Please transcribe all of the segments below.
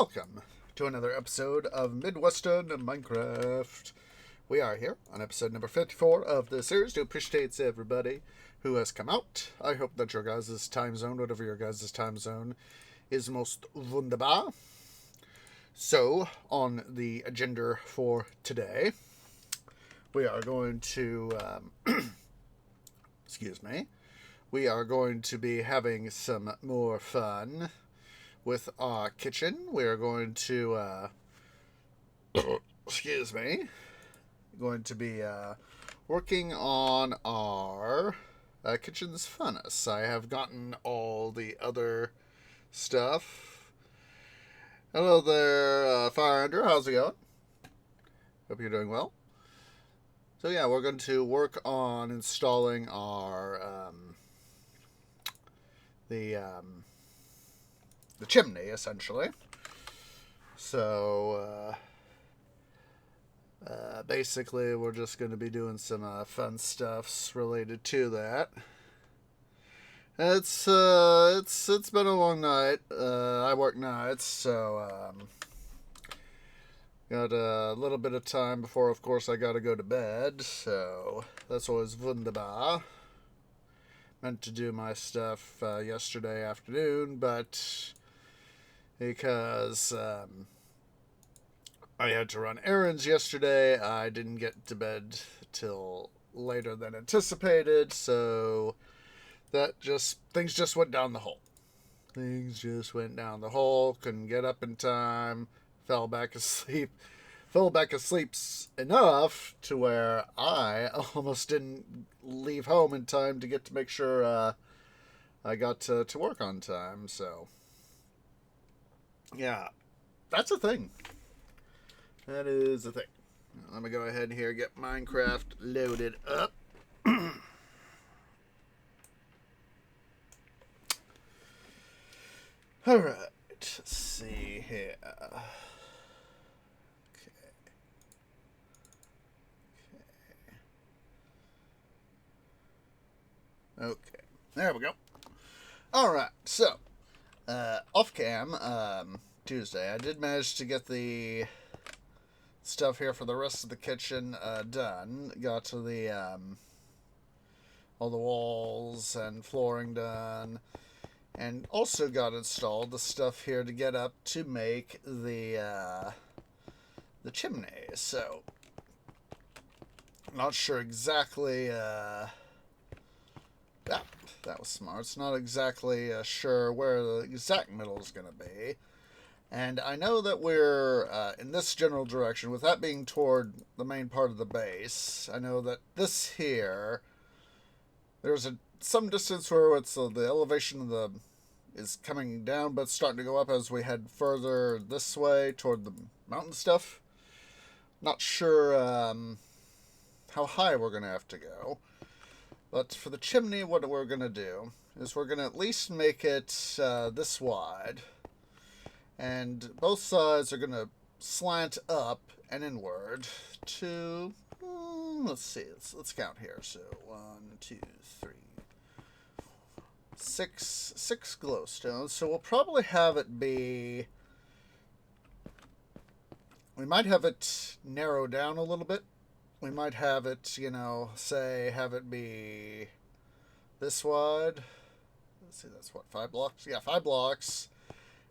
welcome to another episode of Midwestern Minecraft. We are here on episode number 54 of the series. Do appreciate everybody who has come out. I hope that your guys' time zone, whatever your guys' time zone, is most wunderbar. So, on the agenda for today, we are going to, we are going to be having some more fun with our kitchen. We are going to, going to be working on our kitchen's furnace. I have gotten all the other stuff. Hello there, Fire Andrew. How's it going? Hope you're doing well. So yeah, we're going to work on installing our the chimney, essentially. So basically, we're just going to be doing some fun stuffs related to that. It's been a long night. I work nights, so got a little bit of time before, of course, I got to go to bed. So that's always wunderbar. Meant to do my stuff yesterday afternoon, but because I had to run errands yesterday, I didn't get to bed till later than anticipated, so things just went down the hole. Things just went down the hole, couldn't get up in time, fell back asleep enough to where I almost didn't leave home in time to get to make sure I got to work on time, so yeah, that's a thing. That is a thing. Let me go ahead and here get Minecraft loaded up. Alright, let's see here. Okay, there we go. Alright, so, off cam, Tuesday, I did manage to get the stuff here for the rest of the kitchen done. Got to the all the walls and flooring done, and also got installed the stuff here to get up to make the chimney. So not sure exactly that was smart. It's not exactly sure where the exact middle is going to be. And I know that we're in this general direction, with that being toward the main part of the base. I know that this here, there's some distance where it's the elevation of the is coming down, but it's starting to go up as we head further this way toward the mountain stuff. Not sure how high we're going to have to go. But for the chimney, what we're going to do is we're going to at least make it this wide. And both sides are going to slant up and inward to, let's see, let's count here. So 1, 2, 3, 6 glowstones. So we'll probably have it be, we might have it narrow down a little bit. We might have it, have it be this wide. Let's see, that's what, 5 blocks? Yeah, 5 blocks.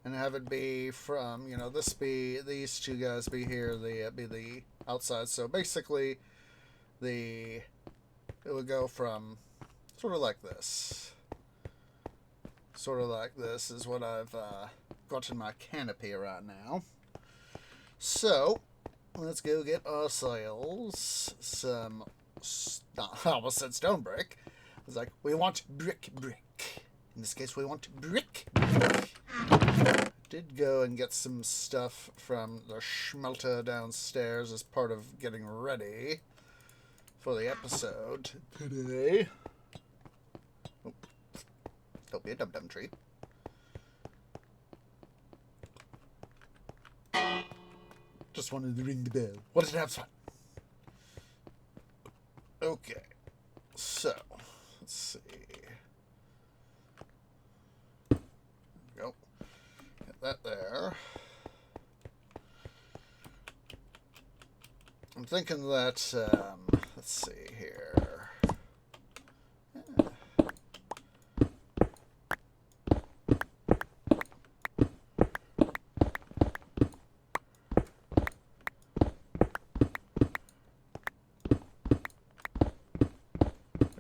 And have it be from, these two guys be here, be the outside. So basically, it would go from sort of like this. Sort of like this is what I've got in my canopy right now. So, let's go get ourselves some, I almost said stone brick. I was like, we want brick. In this case, we want brick. Did go and get some stuff from the smelter downstairs as part of getting ready for the episode today. Oh, don't be a dum-dum tree. Just wanted to ring the bell. Wanted to have fun. Okay, so let's see. There we go. Get that there. I'm thinking that, let's see here.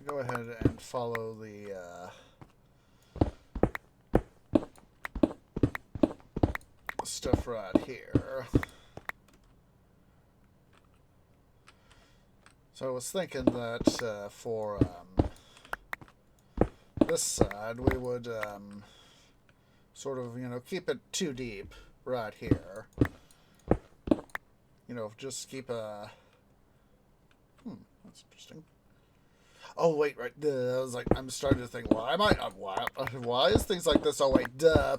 Go ahead and follow the stuff right here. So I was thinking that for this side we would sort of, keep it too deep right here. Just keep a... that's interesting. Oh, wait, right. I was like, I'm starting to think, why is things like this? Oh, wait, duh.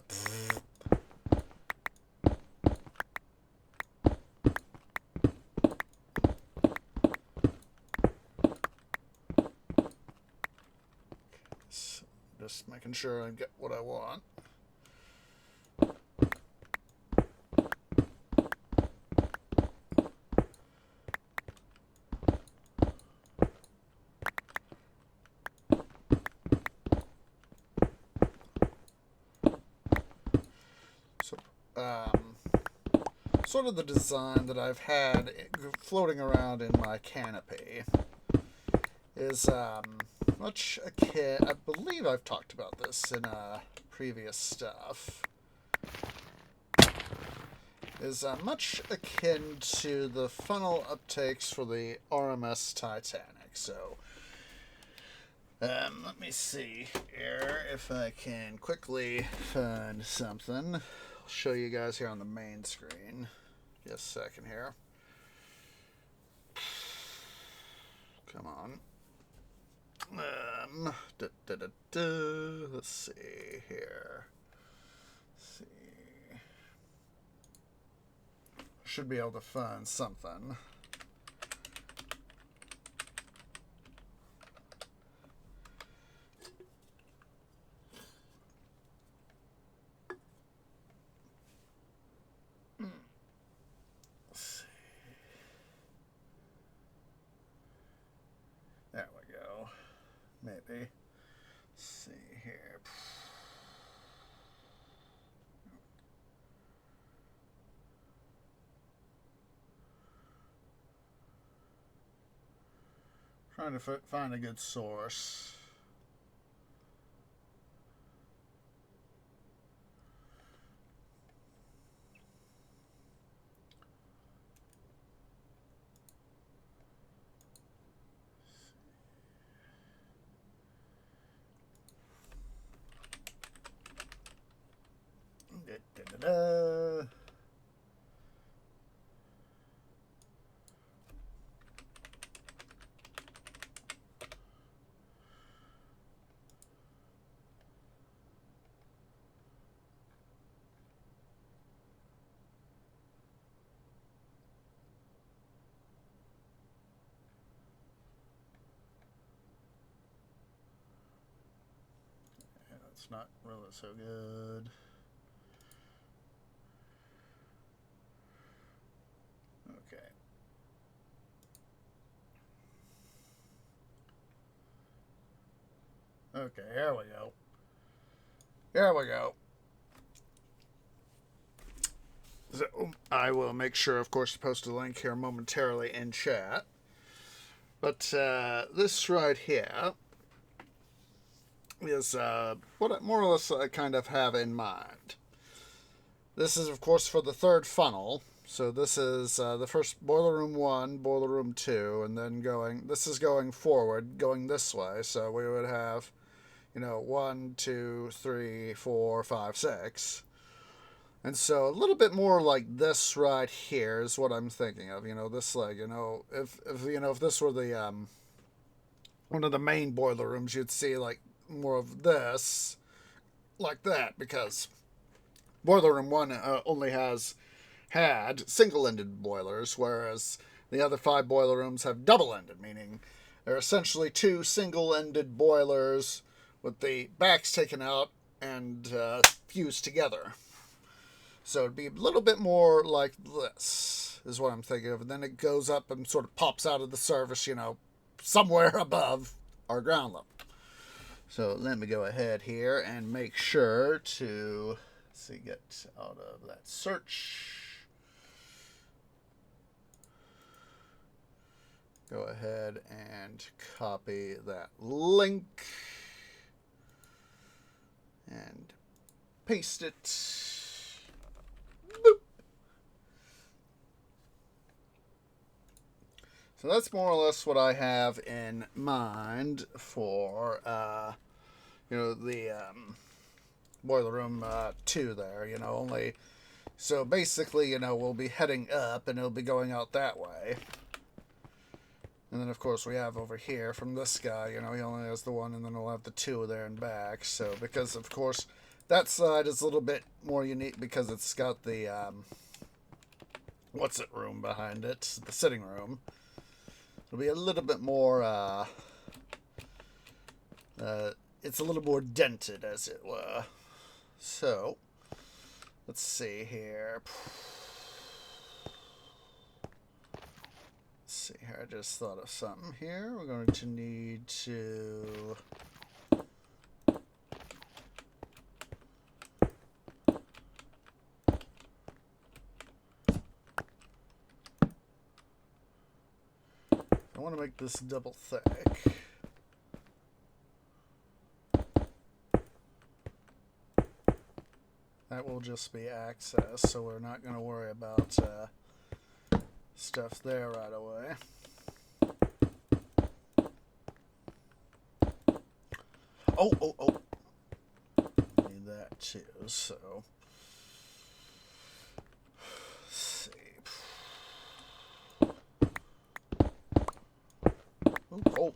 Just making sure I get what I want. Sort of the design that I've had floating around in my canopy is much akin. I believe I've talked about this in previous stuff. Is much akin to the funnel uptakes for the RMS Titanic. So let me see here if I can quickly find something. I'll show you guys here on the main screen. Just a second here. Come on. Let's see here. Let's see. Should be able to find something. There we go. Maybe. Let's see here. Trying to find a good source. It's not really so good. Okay. Okay, here we go. Here we go. So I will make sure, of course, to post a link here momentarily in chat. But this right here is what more or less I kind of have in mind. This is, of course, for the third funnel. So this is the first boiler room 1, boiler room 2, and then this is going forward, going this way. So we would have, 1, 2, 3, 4, 5, 6. And so a little bit more like this right here is what I'm thinking of. This like, if this were the one of the main boiler rooms, you'd see like more of this like that, because boiler room 1 only had single-ended boilers, whereas the other 5 boiler rooms have double-ended, meaning they're essentially 2 single-ended boilers with the backs taken out and fused together. So it'd be a little bit more like this. is what I'm thinking of. And then it goes up and sort of pops out of the surface, you know, somewhere above our ground level. So let me go ahead here and make sure to, let's see, get out of that search. Go ahead and copy that link and paste it. Boop. So that's more or less what I have in mind for, you know, the boiler room 2 there, you know, only, so basically, you know, we'll be heading up and it'll be going out that way. And then, of course, we have over here from this guy, you know, he only has the 1, and then we'll have the 2 there and back. So, because, of course, that side is a little bit more unique because it's got the, what's it room behind it, the sitting room. It'll be a little bit more, it's a little more dented, as it were. So, let's see here. Let's see here, I just thought of something here. We're going to need to... I want to make this double thick. That will just be access, so we're not going to worry about stuff there right away. Oh. Need that too, so. Let's see. Oh, coal.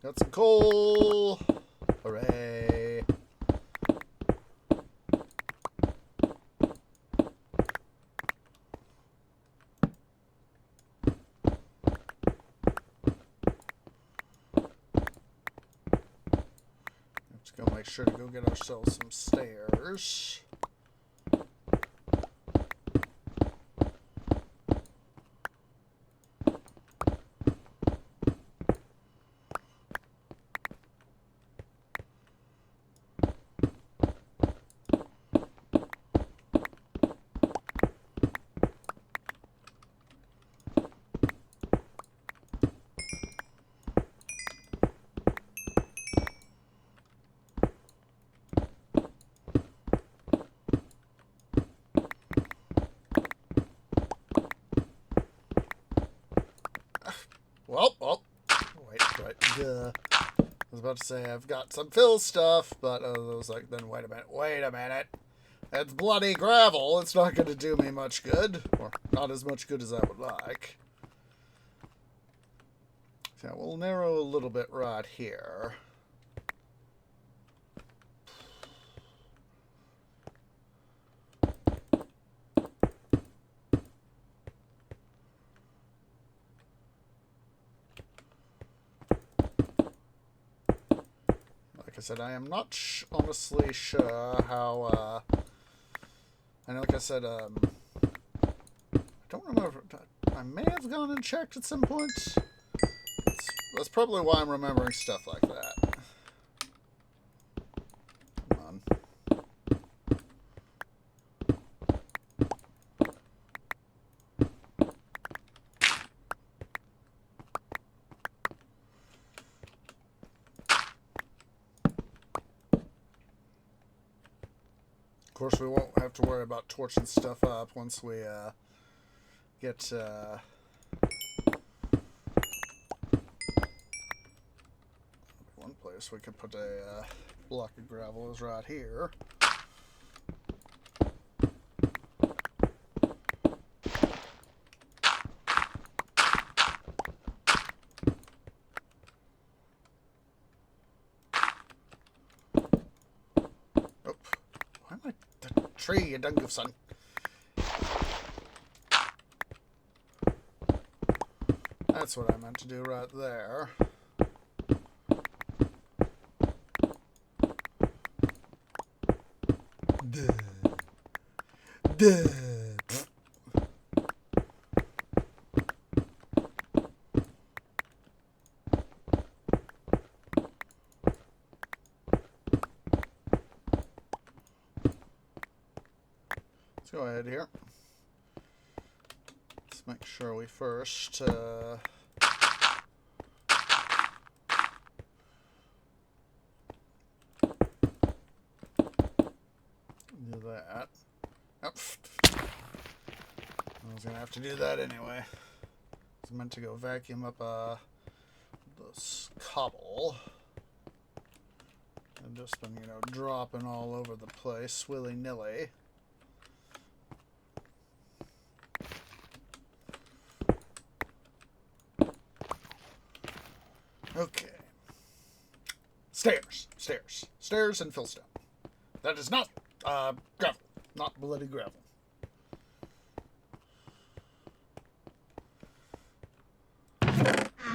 Got some coal. Hooray. Go make sure to go get ourselves some stairs. Well, wait, right, duh. I was about to say I've got some fill stuff, but I was like, then wait a minute. It's bloody gravel. It's not going to do me much good, or not as much good as I would like. So we'll narrow a little bit right here. Like I said, I am not honestly sure how, and like I said, I don't remember, I may have gone and checked at some point. That's probably why I'm remembering stuff like that. Come on. Of course, we won't have to worry about torching stuff up once we get one place we could put a block of gravel is right here. Tree, you dung of son. That's what I meant to do right there. Duh. let's go ahead here. Let's make sure we first do that. Oh, I was gonna have to do that anyway. I was meant to go vacuum up this cobble. I've just been, you know, dropping all over the place willy-nilly. Okay. Stairs. Stairs. Stairs and fillstone. That is not gravel. Not bloody gravel. So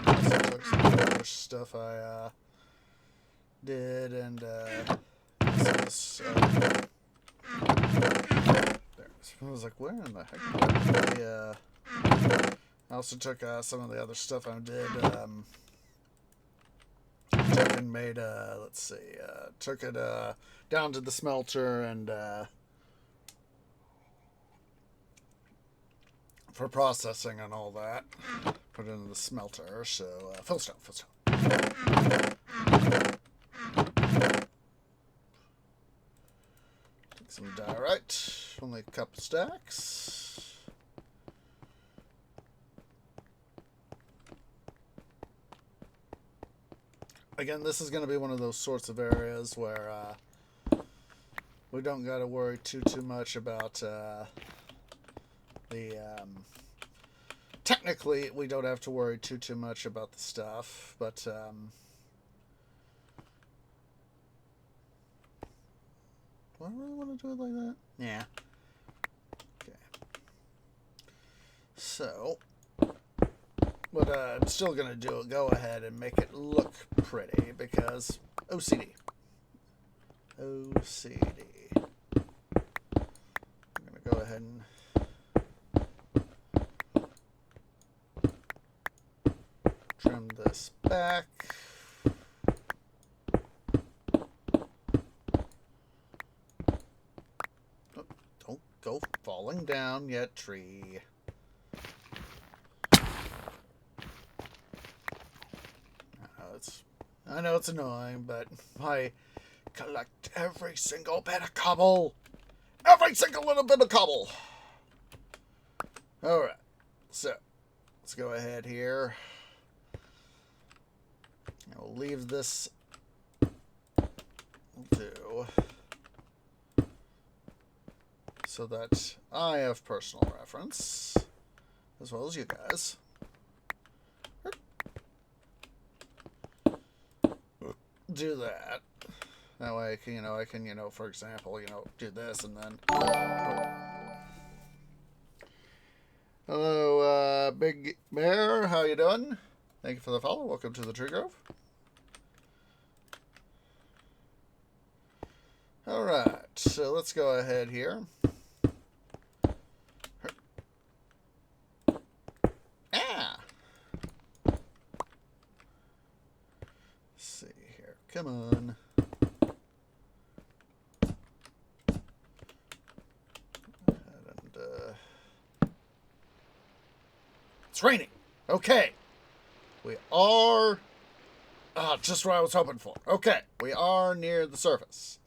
I took some other stuff I did, and this there. I was like, where in the heck did I also took some of the other stuff I did. Took and made let's see, took it down to the smelter and for processing and all that. Put it in the smelter. So fillstone. Take some diorite. Only a couple stacks. Again, this is going to be one of those sorts of areas where we don't got to worry too much about the technically we don't have to worry too much about the stuff, but do I really want to do it like that? Yeah. Okay. So, but I'm still gonna go ahead and make it look pretty because OCD. I'm gonna go ahead and trim this back. Oh, don't go falling down yet, tree. I know it's annoying, but I collect every single bit of cobble. Every single little bit of cobble. Alright, so let's go ahead here. I'll leave this do so that I have personal reference as well as you guys. Do that. That way, I can, for example, do this and then. Oh. Hello, Big Bear. How you doing? Thank you for the follow. Welcome to the Tree Grove. All right, so let's go ahead here. Ah. Come on. And, it's raining. Okay. We are... just what I was hoping for. Okay. We are near the surface.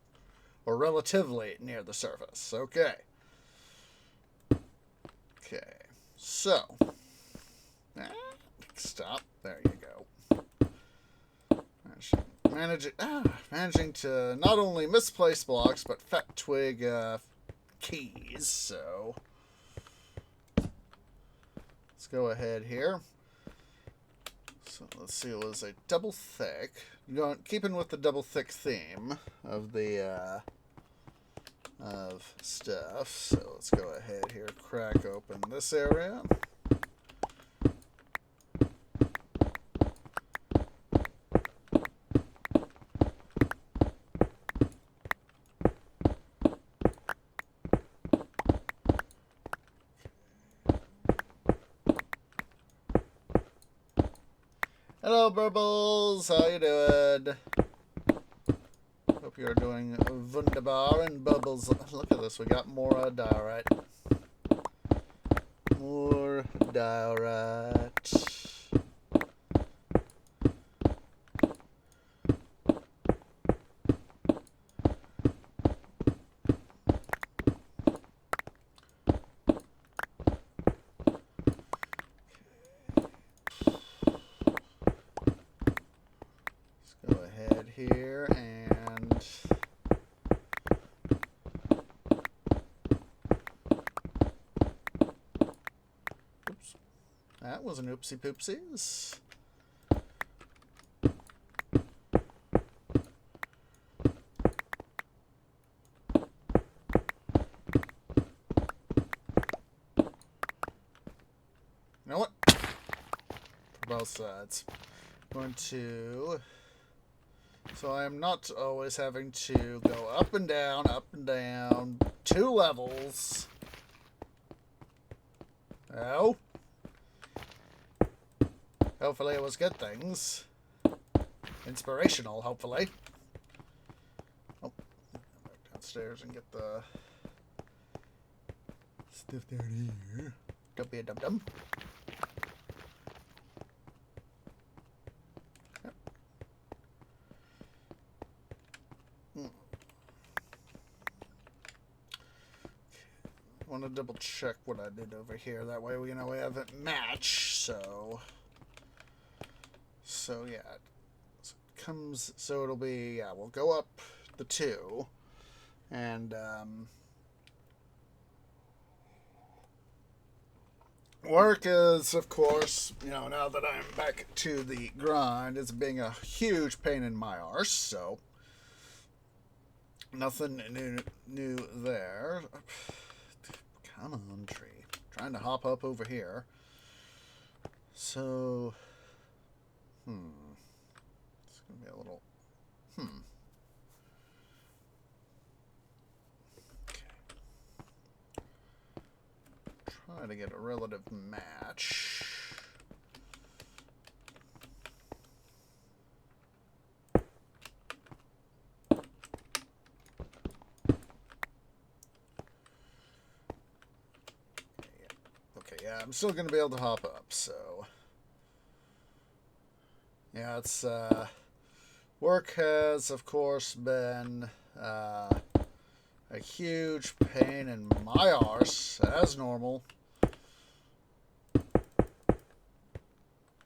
Or relatively near the surface. Okay. Okay. So. Stop. There you go. Managing to not only misplace blocks, but fat twig keys, so let's go ahead here. So let's see, it was a double thick. Keeping with the double thick theme of the of stuff, so let's go ahead here, crack open this area. Hello, Burbles. How you doing? Hope Hope you're doing wunderbar. And Bubbles, look at this. We got more diorite. More diorite. Go ahead here and oops, that was an oopsie poopsies. You know what? For both sides. Going to. So I am not always having to go up and down, 2 levels. Oh. Hopefully it was good things. Inspirational, hopefully. Oh, back downstairs and get the stuff down here. Don't be a dum-dum. Want to double check what I did over here. That way we have it match. So yeah, so it'll be we'll go up the 2, and work is, of course, now that I'm back to the grind, it's being a huge pain in my arse. So nothing new there. Come on, tree. Trying to hop up over here. So, it's going to be a little, Okay. Try to get a relative match. Yeah, I'm still going to be able to hop up, so yeah, it's work has, of course, been a huge pain in my arse, as normal.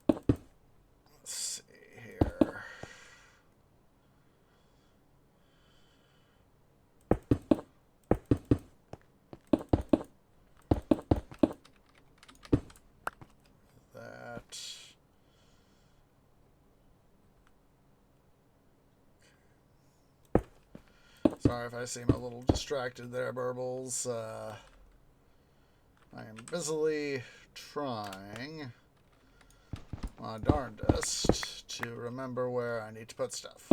Let's see here. Sorry if I seem a little distracted there, Burbles. I am busily trying my darndest to remember where I need to put stuff.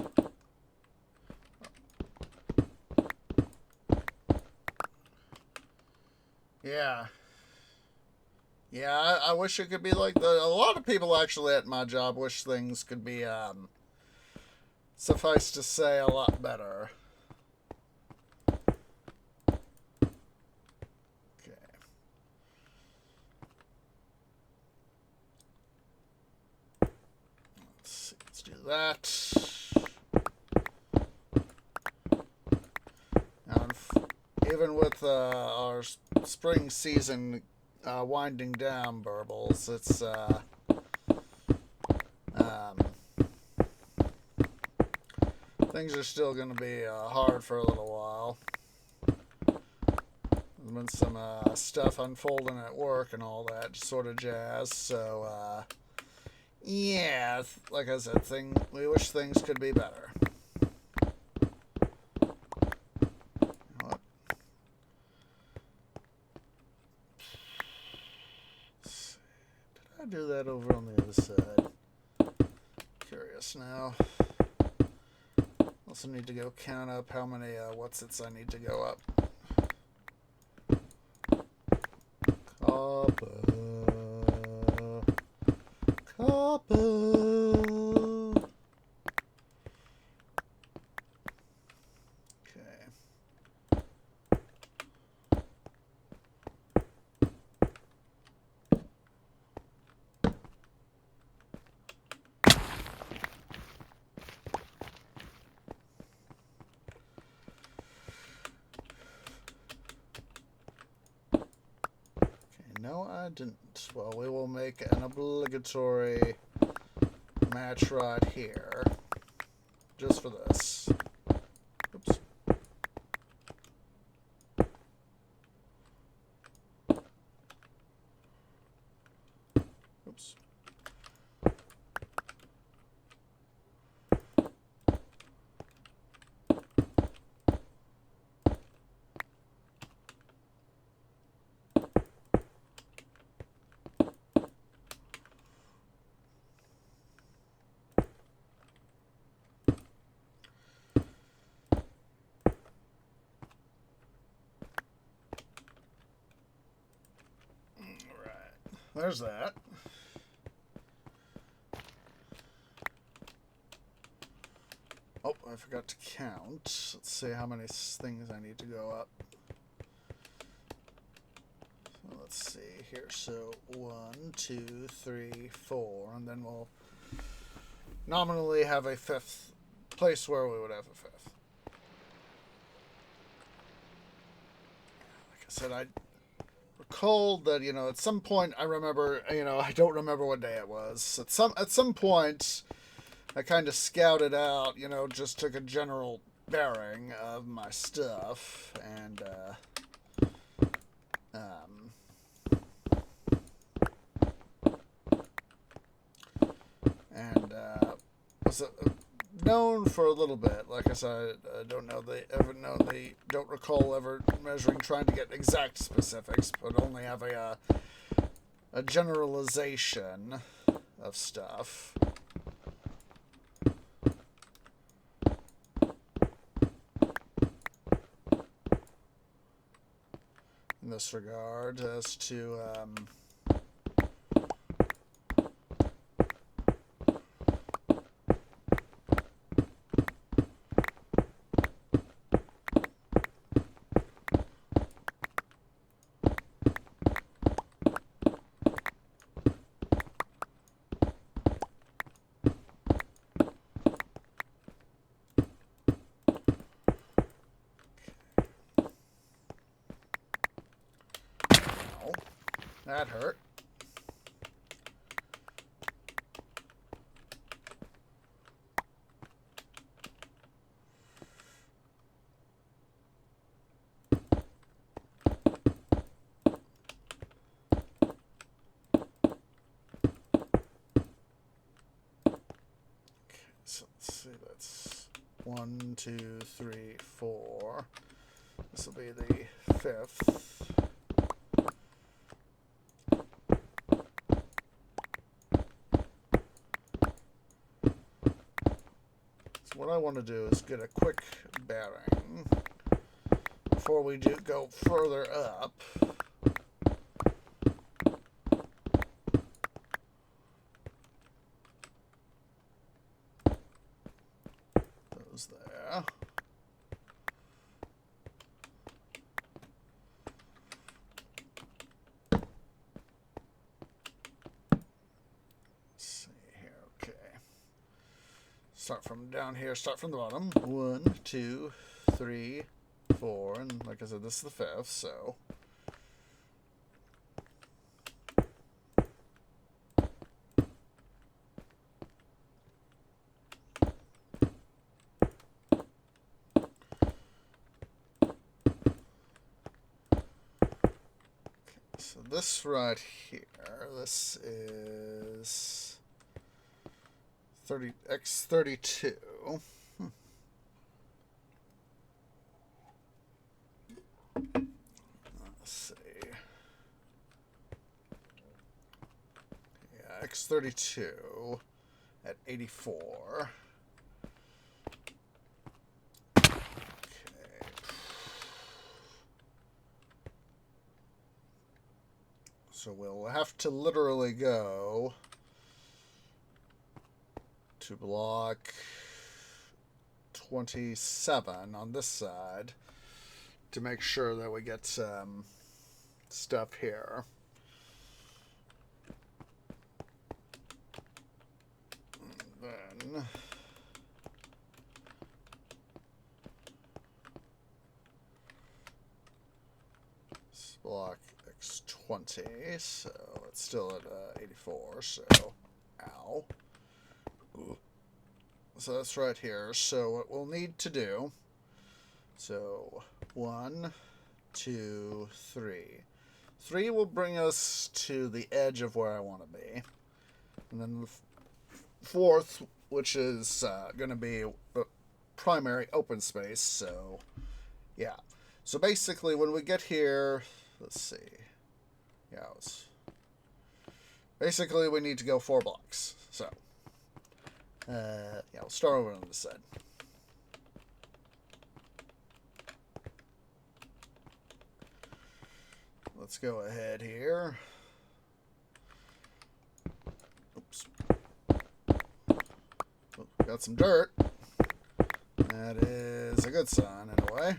Yeah. Yeah, I wish it could be like a lot of people actually at my job wish things could be, suffice to say, a lot better. Let's do that. And even with our spring season winding down, Burbles, it's things are still going to be hard for a little while. There's been some stuff unfolding at work and all that sort of jazz, so yeah, like I said, we wish things could be better. What? Did I do that over on the other side? Curious now. Also need to go count up how many what's-its I need to go up. Copper. Copper. No, I didn't. Well, we will make an obligatory match right here. Just for this. Oops. Oops. There's that. Oh, I forgot to count. Let's see how many things I need to go up. So let's see here. So 1, 2, 3, 4, and then we'll nominally have a fifth place where we would have a fifth. Like I said, I recall that, you know, at some point I remember, you know, I don't remember what day it was. At some point I kind of scouted out, you know, just took a general bearing of my stuff and was known for a little bit. Like I said, I don't recall ever measuring, trying to get exact specifics, but only have a generalization of stuff. In this regard, as to that hurt. So let's see, that's 1, 2, 3, 4. This will be the fifth. So what I want to do is get a quick bearing before we do go further up. Those there. Let's see here. Okay. Start from down here. Start from the bottom. 1, 2, 3, 4, and like I said, this is the fifth. So. So this right here, this is 30x32. Let's see. Yeah, x32 at 84. So we'll have to literally go to block 27 on this side to make sure that we get stuff here. And then block Makes 20, so it's still at 84, so ow. Ooh. So that's right here. So what we'll need to do, so 1, 2, 3. 3 will bring us to the edge of where I want to be. And then the fourth, which is going to be the primary open space, so yeah. So basically when we get here, let's see. Yeah, basically we need to go 4 blocks. So yeah, we'll start over on this side. Let's go ahead here. Oops. Oh, got some dirt. That is a good sign in a way.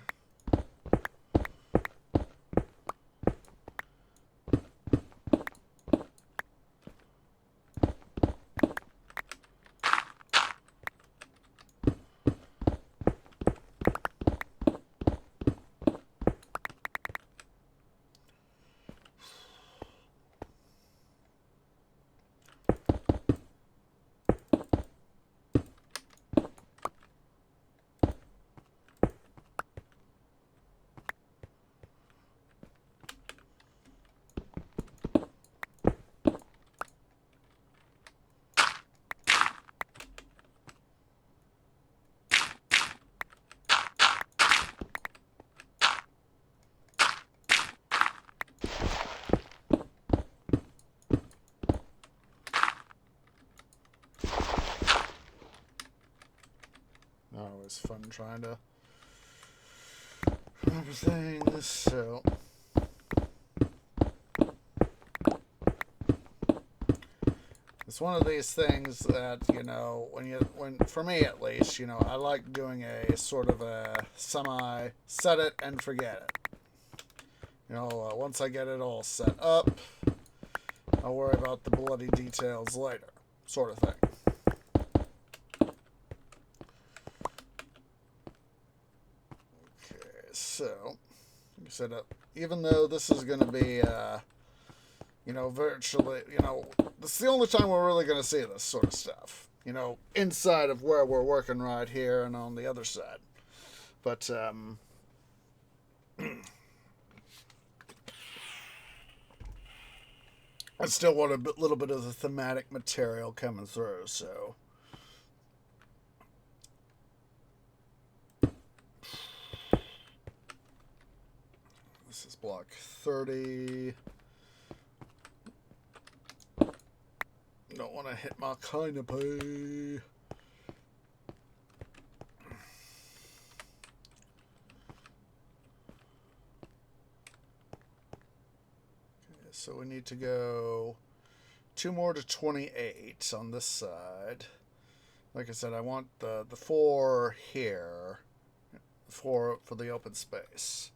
Always fun trying to remember things. So it's one of these things that, you know, when for me at least, you know, I like doing a sort of a semi set it and forget it. You know, once I get it all set up, I'll worry about the bloody details later, sort of thing. So, like I said, even though this is going to be, you know, virtually, you know, this is the only time we're really going to see this sort of stuff. You know, inside of where we're working right here and on the other side. But, I still want a little bit of the thematic material coming through, so. This is block 30. Don't want to hit my canopy. Okay, so we need to go 2 more to 28 on this side. Like I said, I want the 4 here. 4 for the open space.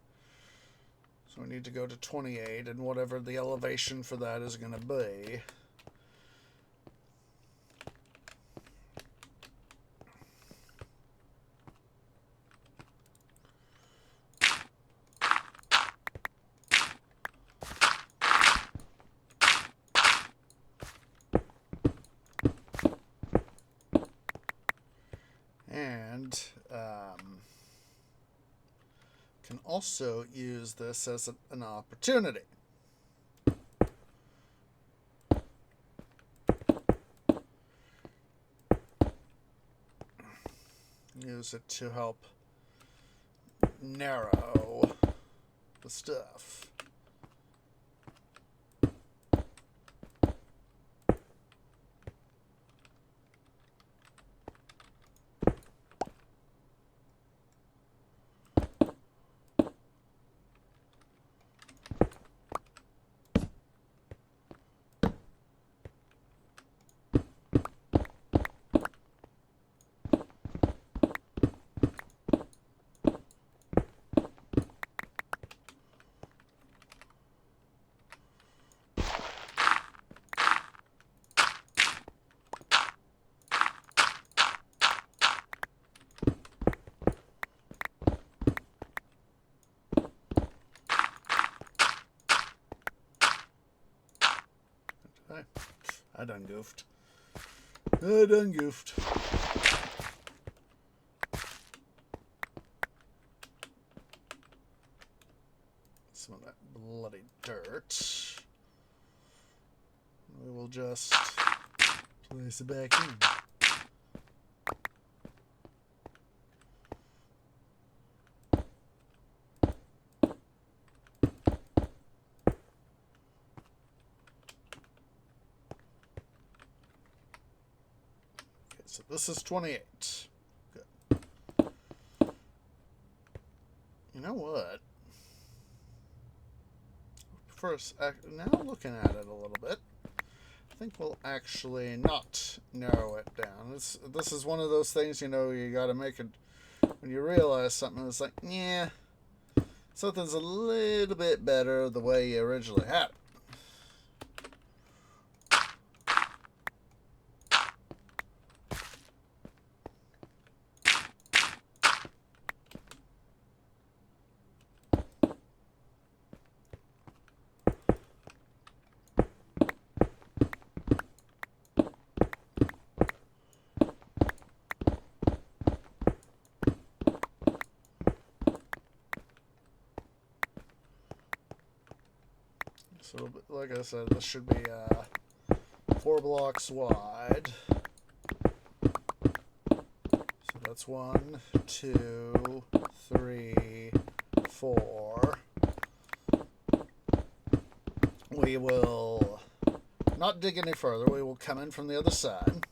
So we need to go to 28, and whatever the elevation for that is going to be. And can also use this as an opportunity. Use it to help narrow the stuff. Hey, I done goofed. I done goofed. Some of that bloody dirt. We will just place it back in. So this is 28. Good. You know what? First, now looking at it a little bit, I think we'll actually not narrow it down. This is one of those things, you know, you got to make it, when you realize something, it's like, yeah, something's a little bit better the way you originally had it. So, like I said, this should be 4 blocks wide. So that's 1, 2, 3, 4. We will not dig any further. We will come in from the other side.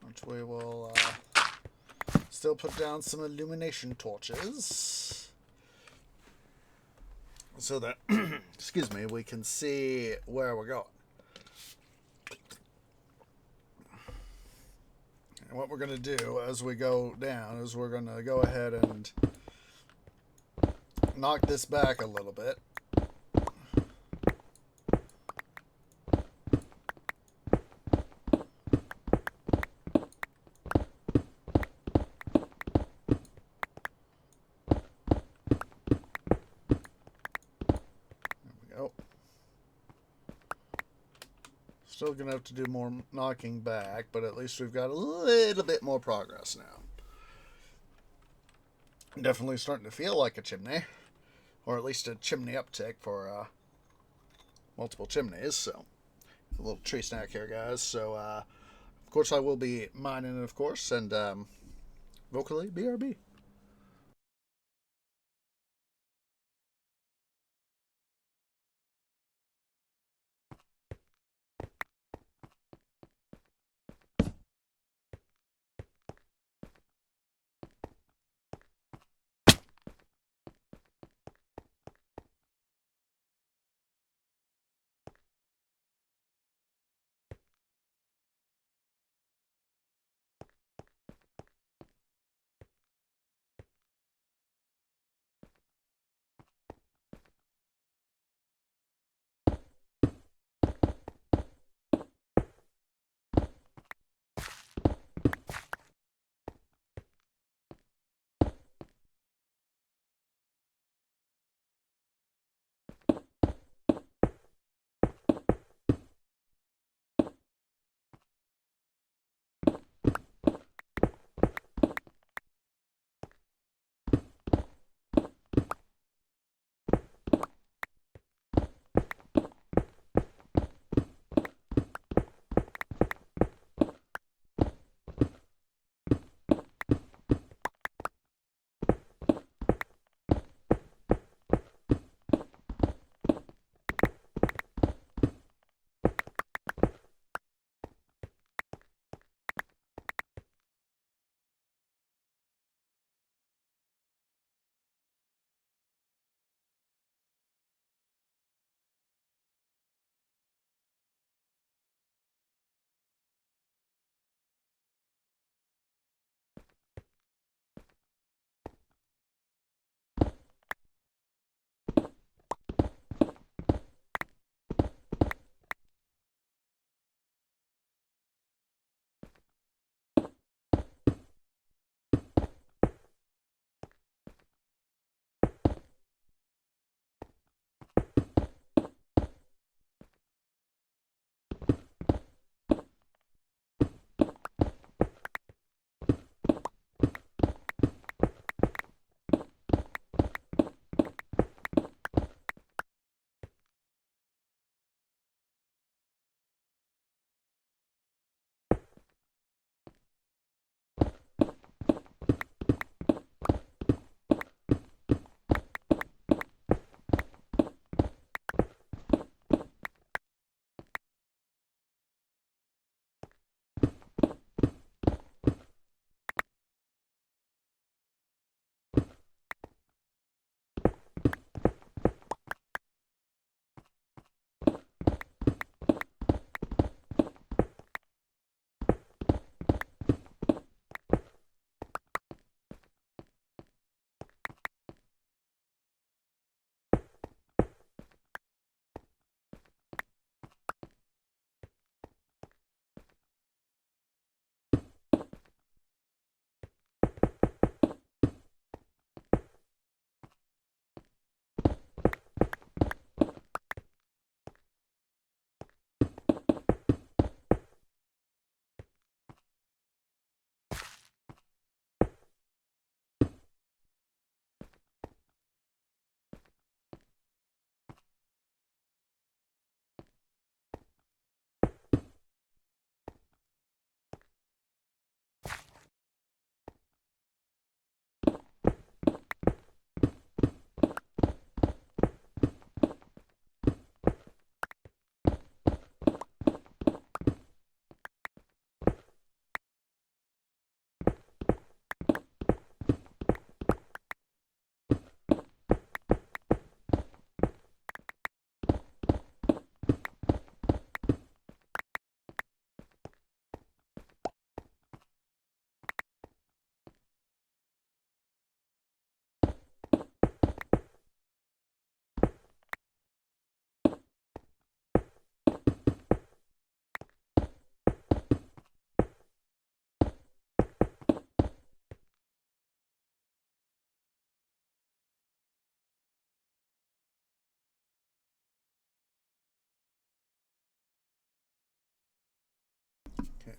Which we will still put down some illumination torches so that, excuse me, we can see where we're going. And what we're going to do as we go down is we're going to go ahead and knock this back a little bit. Still going to have to do more knocking back, but at least we've got a little bit more progress now. Definitely starting to feel like a chimney, or at least a chimney uptick for multiple chimneys. So, a little tree snack here, guys. So, of course, I will be mining it, of course, and vocally, BRB.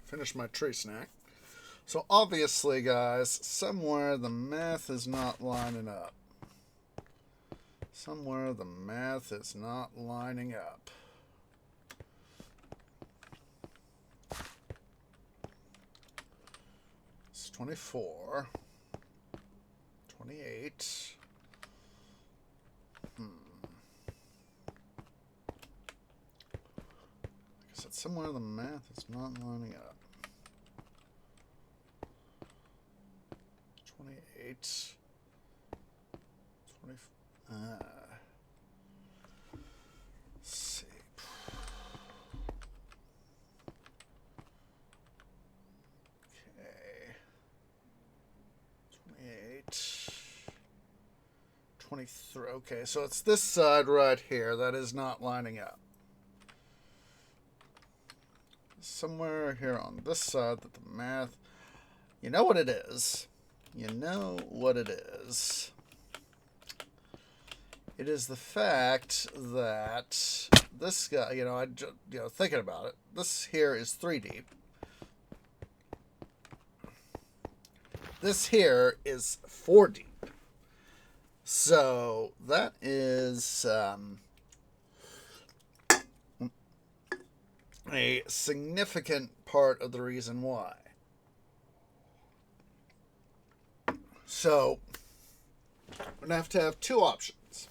finish my tree snack. So obviously, guys, somewhere the math is not lining up. Somewhere the math is not lining up. It's 24. 28. I guess it's somewhere the math is not lining up. 28. 20. Let's see. Okay. 28. 23. Okay, so it's this side right here that is not lining up. Somewhere here on this side that the math... You know what it is. You know what it is. It is the fact that this guy, thinking about it, this here is 3 deep. This here is 4 deep. So that is a significant part of the reason why. So we're going to have 2 options.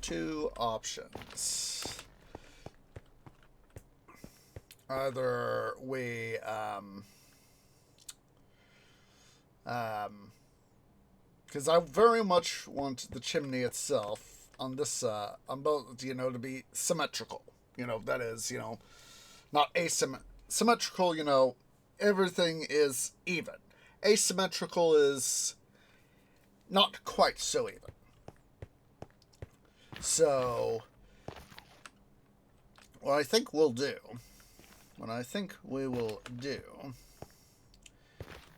2 options. Either we because I very much want the chimney itself on this on both, to be symmetrical. That is, not symmetrical, everything is even. Asymmetrical is not quite so even. So what I think we will do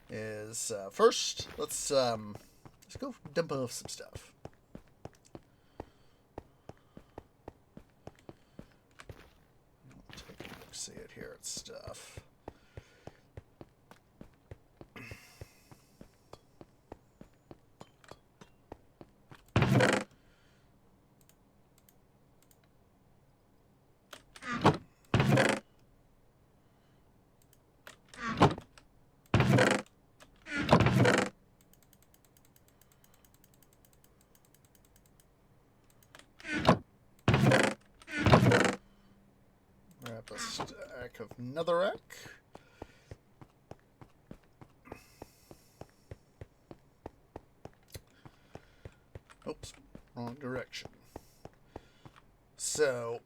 is first let's go dump off some stuff. Take a look, see it here at stuff. Grab a stack of netherrack. Oops, wrong direction. So,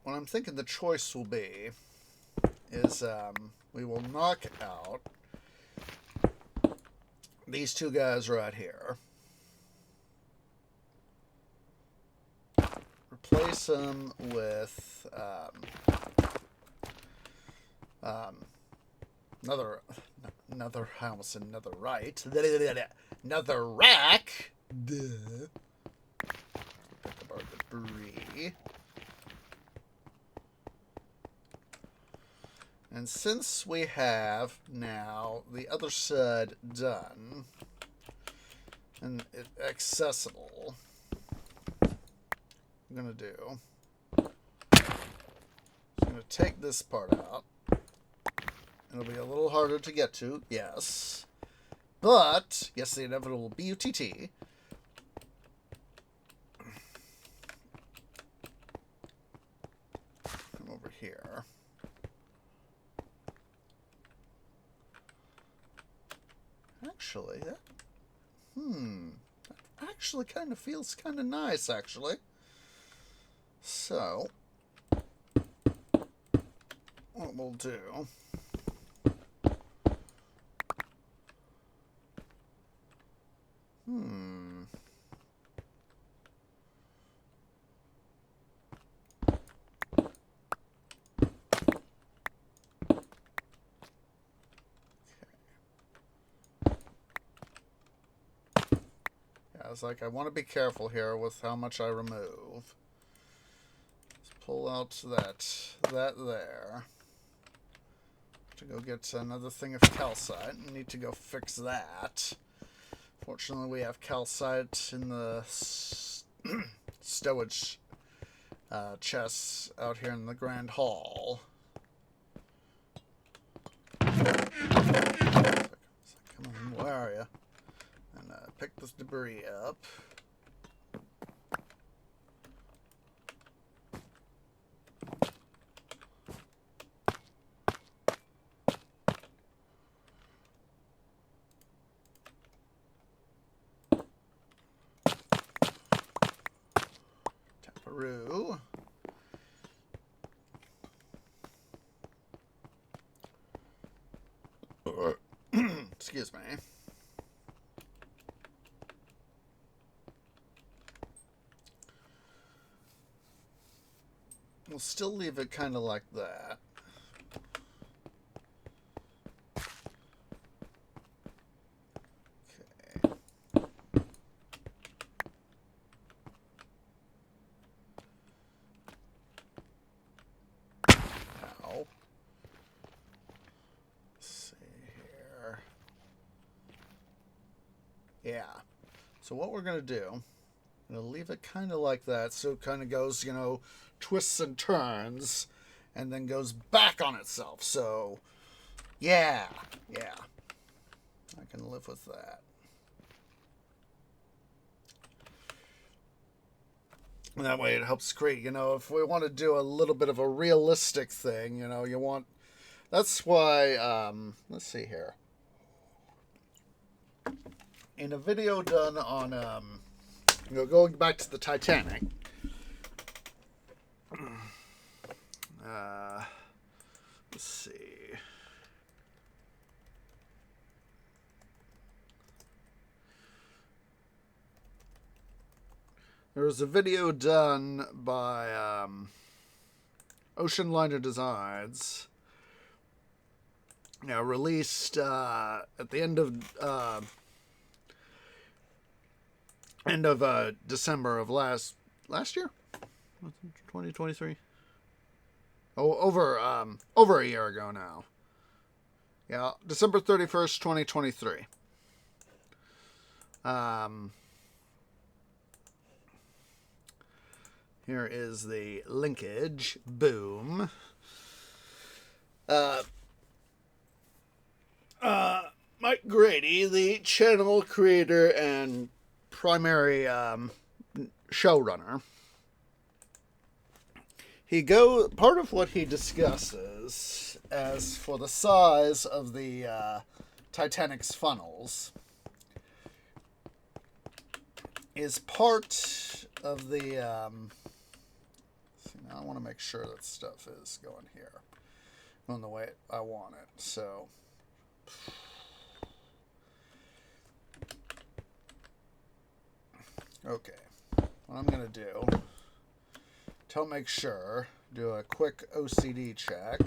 what I'm thinking the choice will be is we will knock out these 2 guys right here. Replace them with another house, another right, another rack. Duh. Pick up our debris. And since we have now the other side done and accessible, I'm going to do, I'm going to take this part out. It'll be a little harder to get to, yes. But, yes, the inevitable BUTT. Come over here. Actually, that actually kind of feels kind of nice, actually. So, what we'll do... It's like I want to be careful here with how much I remove. Let's pull out that there. to go get another thing of calcite. I need to go fix that. Fortunately, we have calcite in the stowage chests out here in the Grand Hall. Come on, where are you? And pick this debris up. Taparoo. Excuse me. We'll still leave it kind of like that. Okay. Now, let's see here. Yeah. So what we're going to do, I'm going to leave it kind of like that, so it kind of goes, you know, twists and turns, and then goes back on itself. So, yeah, I can live with that. And that way it helps create, you know, if we want to do a little bit of a realistic thing, you know, you want, that's why, let's see here. In a video done on, you know, going back to the Titanic, let's see. There was a video done by Ocean Liner Designs, now released at the end of December of last year, 2023. Oh, over a year ago now. Yeah, December 31st, 2023. Here is the linkage. Boom. Mike Grady, the channel creator and primary showrunner, part of what he discusses as for the size of the Titanic's funnels is part of the see, now I want to make sure that stuff is going here going the way I want it. So okay, what I'm gonna do to make sure, do a quick OCD check.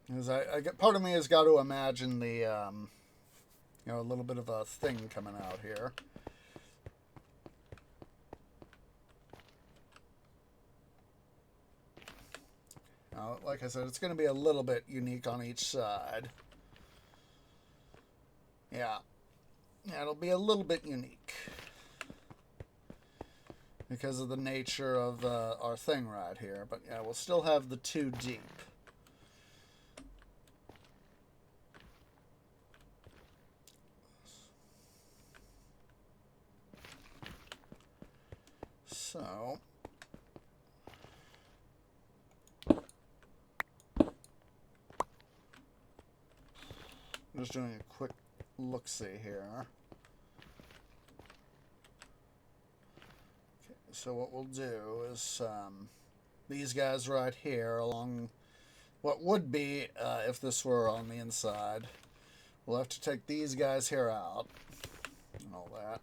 Because I get, part of me has got to imagine the, you know, a little bit of a thing coming out here. Now, like I said, it's going to be a little bit unique on each side. Yeah, it'll be a little bit unique because of the nature of our thing right here. But yeah, we'll still have the 2 deep. So, I'm just doing a quick look-see here. Okay, so what we'll do is these guys right here along what would be, if this were on the inside, we'll have to take these guys here out and all that.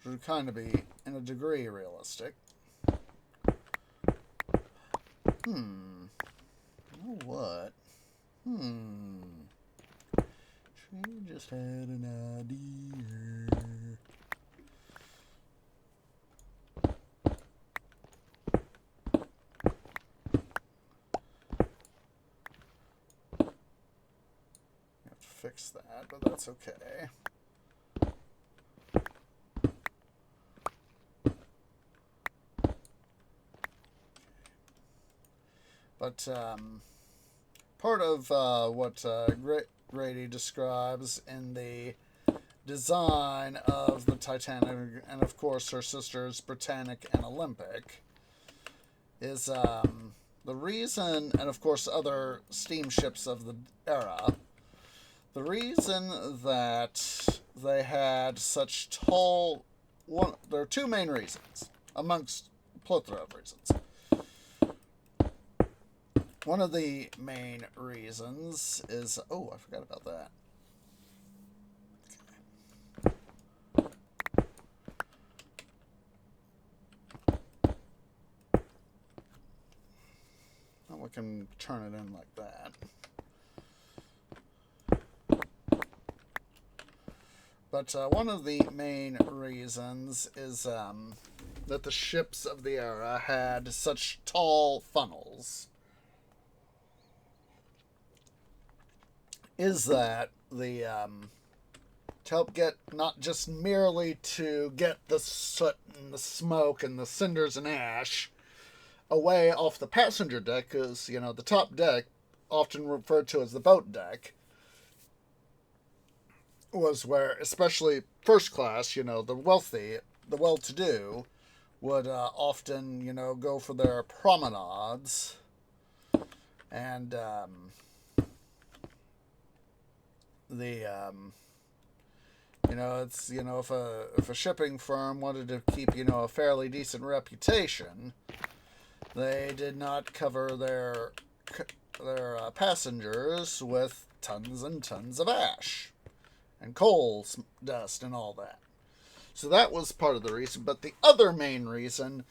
Which would kind of be, in a degree, realistic. You know what? She just had an idea. fix that, but that's okay. But part of what Grady describes in the design of the Titanic, and of course her sisters Britannic and Olympic, is the reason, and of course other steamships of the era, the reason that they had such tall... there are two main reasons, amongst a plethora of reasons. One of the main reasons is... Oh, I forgot about that. Well, we can turn it in like that. But one of the main reasons is that the ships of the era had such tall funnels. Is that the to help get not just merely to get the soot and the smoke and the cinders and ash away off the passenger deck, because the top deck, often referred to as the boat deck, was where, especially first class, the wealthy, the well-to-do, would often go for their promenades. And it's if a shipping firm wanted to keep a fairly decent reputation, they did not cover their passengers with tons and tons of ash and coal dust and all that. So that was part of the reason. But the other main reason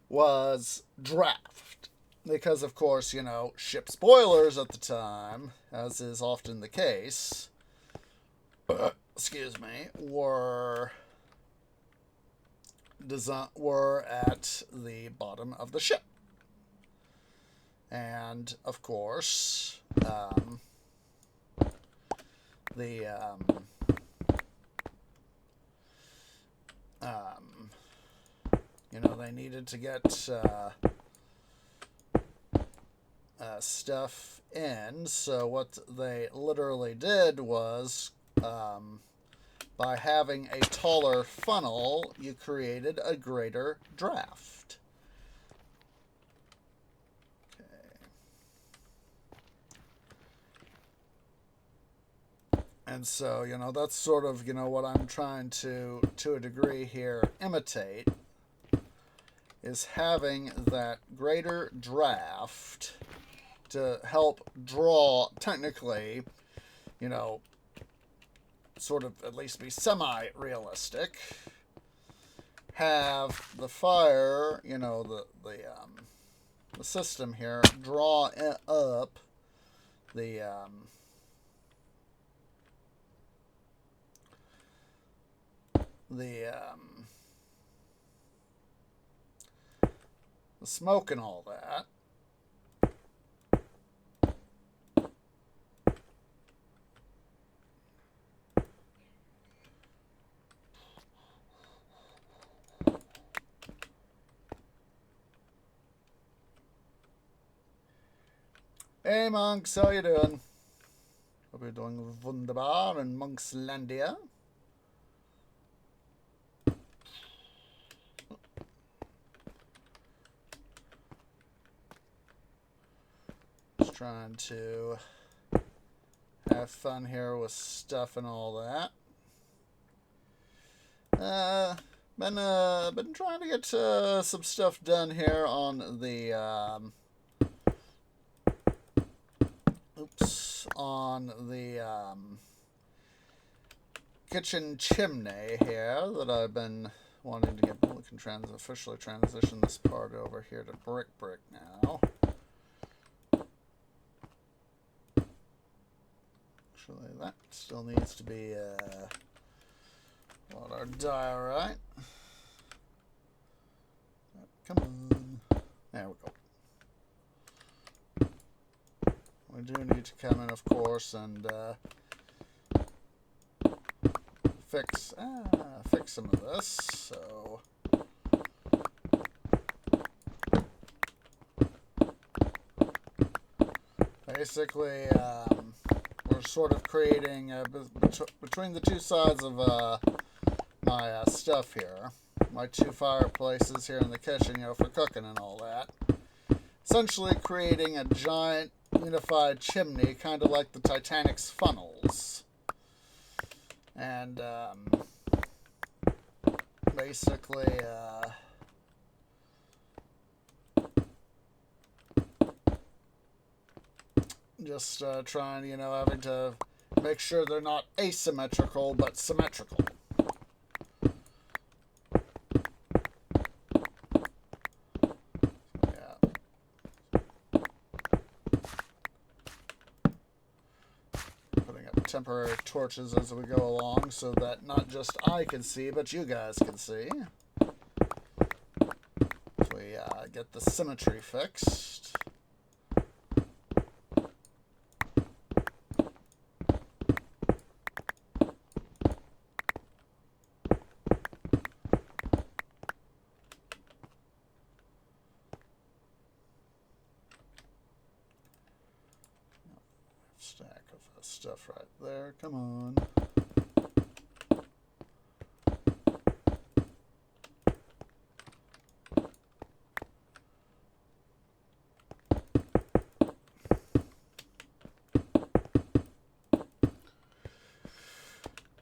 was draft. Because, of course, ship's boilers at the time, as is often the case, excuse me, were at the bottom of the ship. And, of course, they needed to get stuff in. So what they literally did was, by having a taller funnel, you created a greater draft. And so, that's sort of, what I'm trying to a degree here, imitate, is having that greater draft to help draw, technically, sort of at least be semi-realistic, have the fire, the system here, draw up the smoke and all that. Hey monks, how you doing? Hope you're doing wunderbar in Monkslandia. Just trying to have fun here with stuff and all that. Been trying to get some stuff done here on the kitchen chimney here that I've been wanting to get. We can officially transition this part over here to brick now. Actually, that still needs to be on our diorite. Come on. There we go. We do need to come in, of course, and fix some of this. So basically, we're sort of creating between the two sides of my stuff here, my two fireplaces here in the kitchen, you know, for cooking and all that. Essentially creating a giant unified chimney, kind of like the Titanic's funnels. And basically, just trying, you know, having to make sure they're not asymmetrical, but symmetrical. Temporary torches as we go along so that not just I can see, but you guys can see. So we get the symmetry fixed. Stack of stuff right there. Come on.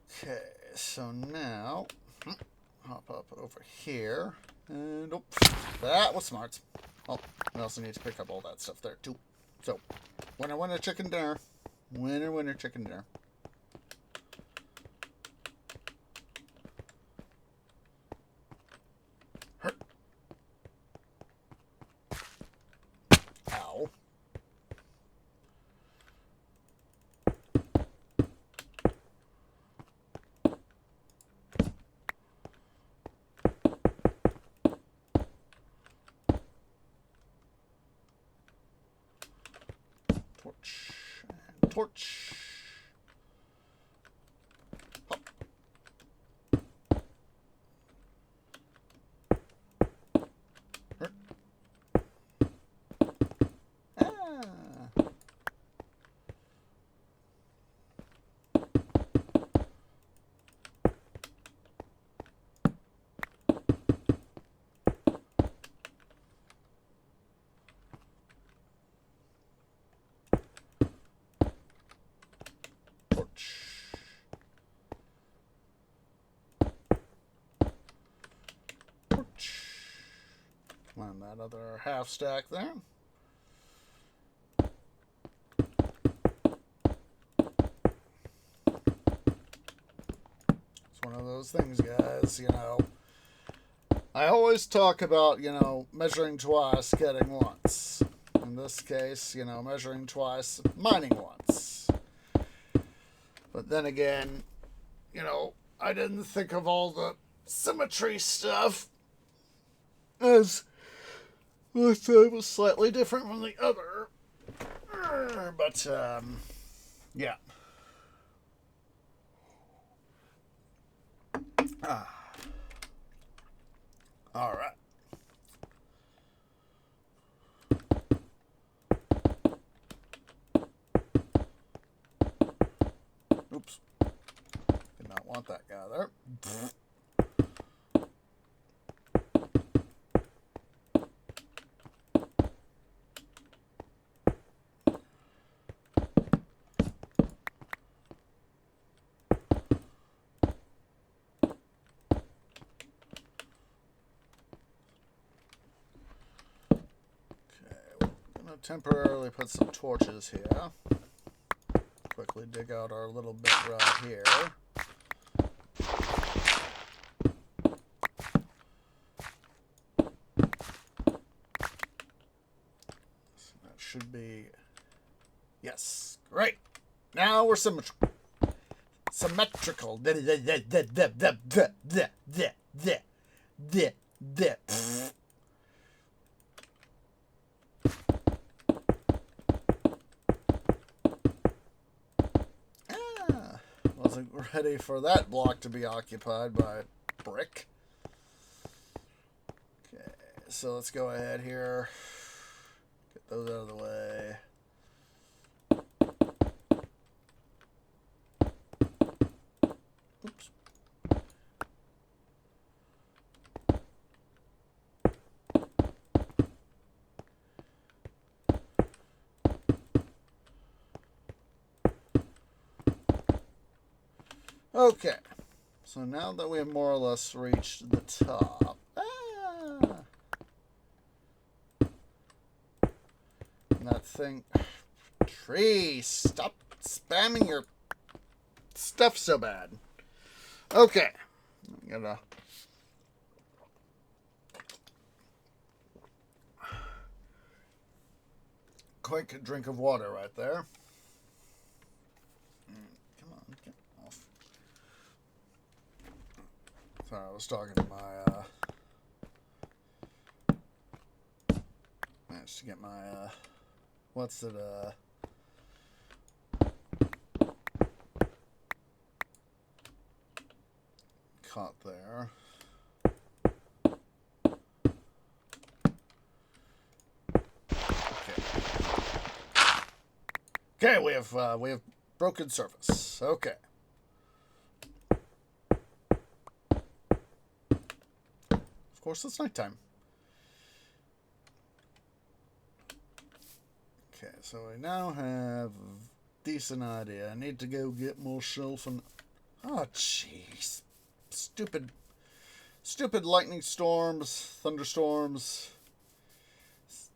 Okay, so now hop up over here, and oh, that was smart. Oh, we also need to pick up all that stuff there too. So, winner, winner, chicken dinner. Winner, winner, chicken dinner. Ow. Torch. And torch. Hop. And that other half stack there. It's one of those things, guys, you know. I always talk about, you know, measuring twice, getting once. In this case, you know, measuring twice, mining once. But then again, you know, I didn't think of all the symmetry stuff as this side was slightly different from the other. But, yeah. All right. Oops. Did not want that guy there. Temporarily put some torches here. Quickly dig out our little bit right here. So that should be... Yes. Great. Now we're symmetrical. Symmetrical. wasn't ready for that block to be occupied by brick. Okay, so let's go ahead here. Get those out of the way. Oops. Okay, so now that we have more or less reached the top, and that thing, tree, stop spamming your stuff so bad. Okay, I'm gonna quick drink of water right there. Come on, get off. Sorry, I was talking to my, managed to get my, what's it, caught there. Okay, we have broken surface. Okay. Of course, it's nighttime. Okay, so we now have a decent idea. I need to go get more shelf and... Oh, jeez. Stupid lightning storms, thunderstorms.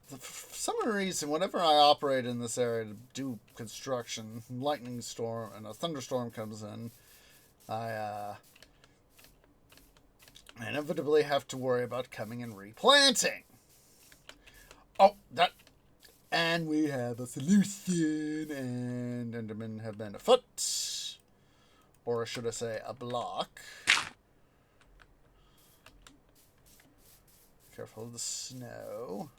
For some reason, whenever I operate in this area to do construction, lightning storm and a thunderstorm comes in, I inevitably have to worry about coming and replanting. Oh, that... And we have a solution, and Endermen have been afoot. Or should I say, a block. Careful of the snow.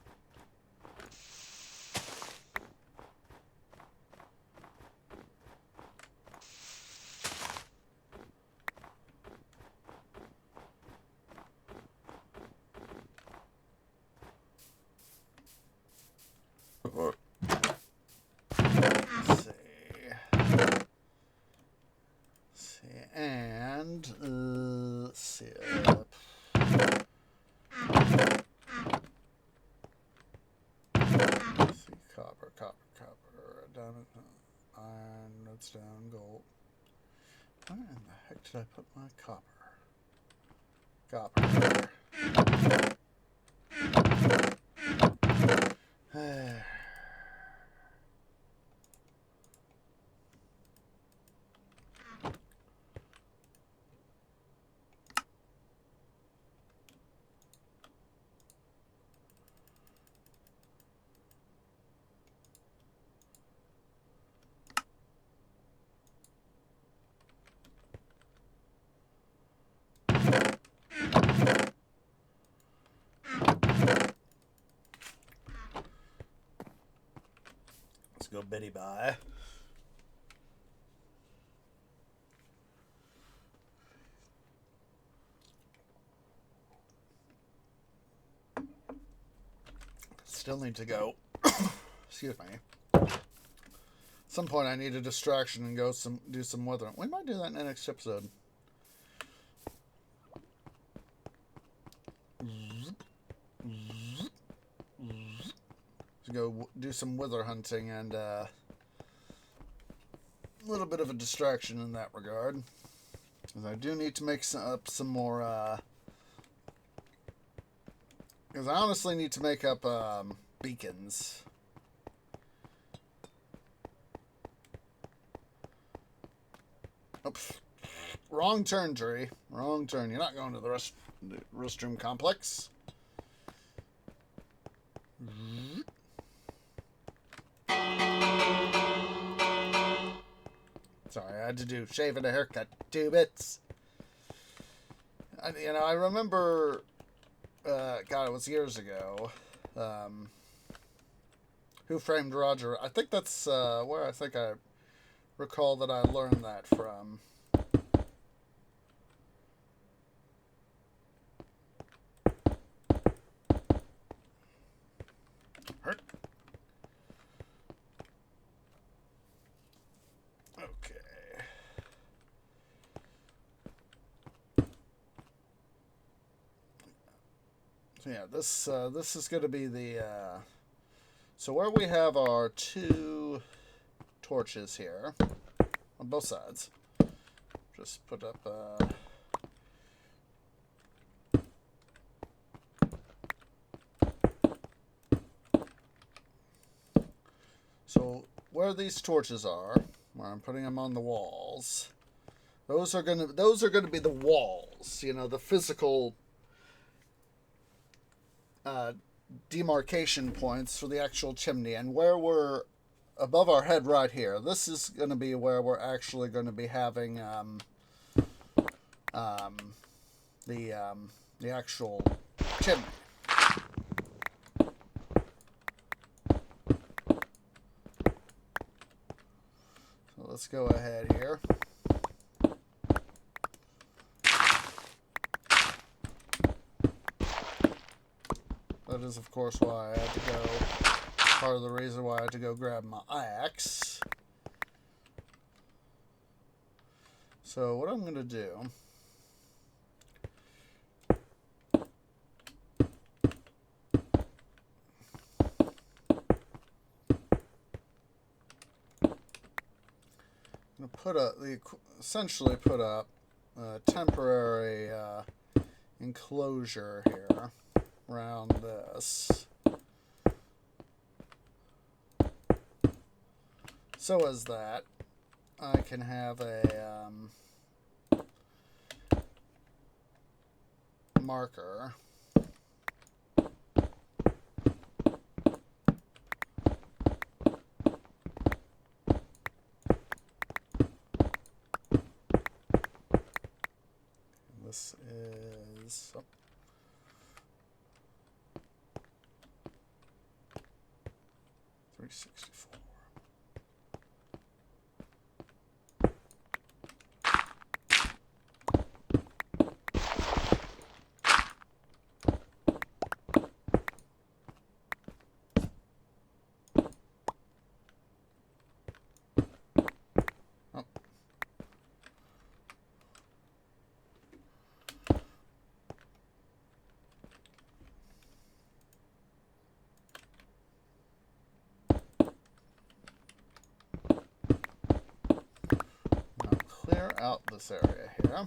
Let's see, and let's see. Copper, diamond, iron, redstone, gold. Where in the heck did I put my copper? Copper. Let's go Betty bye. Still need to go. Excuse me. At some point, I need a distraction and go do some weather. We might do that in the next episode. To go do some wither hunting and a little bit of a distraction in that regard. Because I do need to make up some more. Because I honestly need to make up beacons. Oops. Wrong turn, Tree. Wrong turn. You're not going to the restroom complex. Sorry, I had to do shave and a haircut. 2 bits. I remember... God, it was years ago. Who Framed Roger? I think that's where I think I recall that I learned that from. Yeah, this is going to be the so where we have our two torches here on both sides. Just put up so where these torches are, where I'm putting them on the walls, those are gonna be the walls. You know, the physical demarcation points for the actual chimney. And where we're above our head right here, this is going to be where we're actually going to be having the actual chimney. So let's go ahead here. That is, of course, why I had to go. Part of the reason why I had to go grab my axe. So what I'm going to do, I'm going to put up essentially put up a temporary enclosure here around this. So as that, I can have a marker. This is 364. Clear out this area here.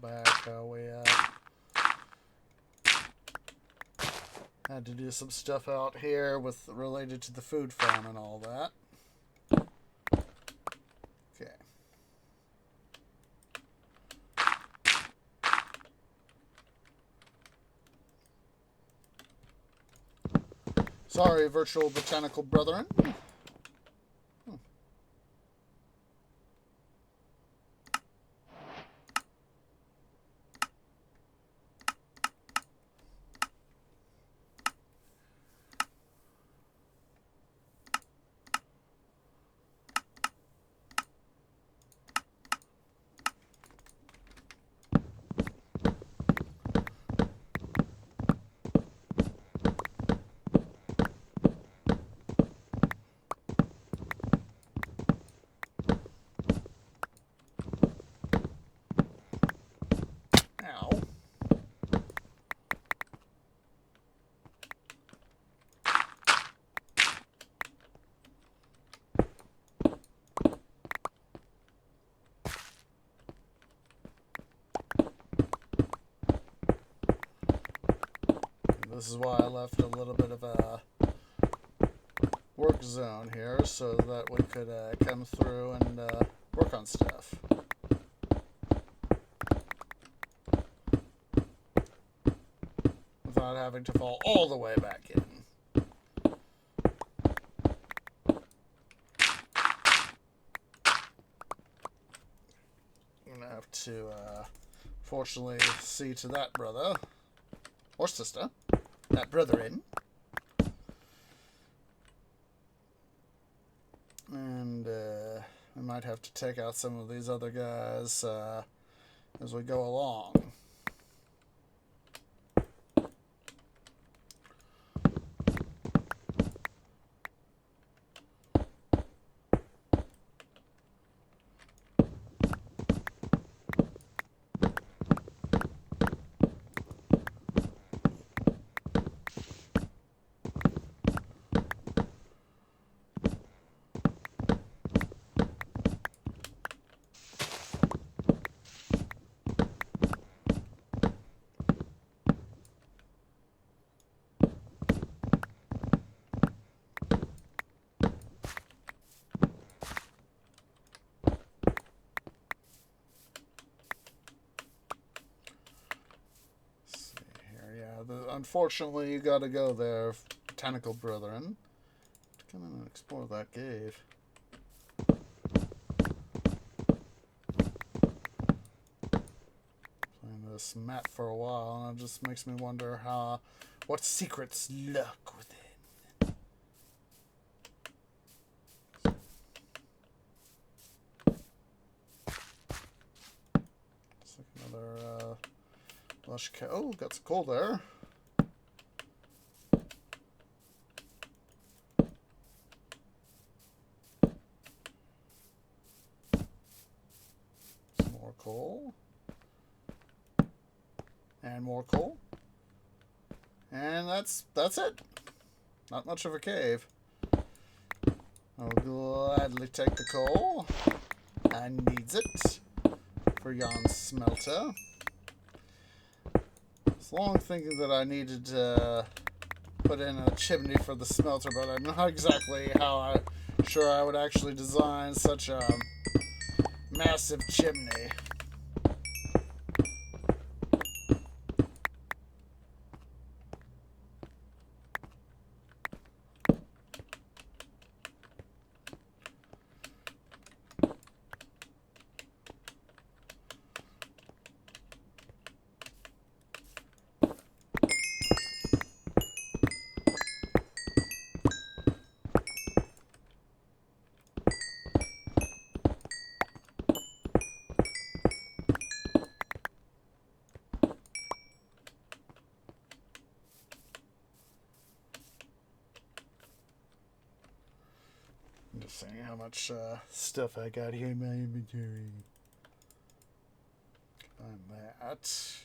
Back how we had to do some stuff out here with related to the food farm and all that. Okay. Sorry, virtual botanical brethren. This is why I left a little bit of a work zone here so that we could come through and work on stuff. Without having to fall all the way back in. I'm gonna have to, fortunately, see to that brother. Or sister. That brother-in. And, I might have to take out some of these other guys, as we go along. Unfortunately, you gotta go there, botanical brethren. Come in and explore that cave. Playing this map for a while, and it just makes me wonder what secrets lurk within. It's like another lush cow. Oh, got some coal there. Coal. And more coal. And that's it. Not much of a cave. I'll gladly take the coal. I needs it for yon smelter. I was long thinking that I needed to put in a chimney for the smelter, but I'm not exactly sure I would actually design such a massive chimney. I'm just saying how much stuff I got here in my inventory. Combine that.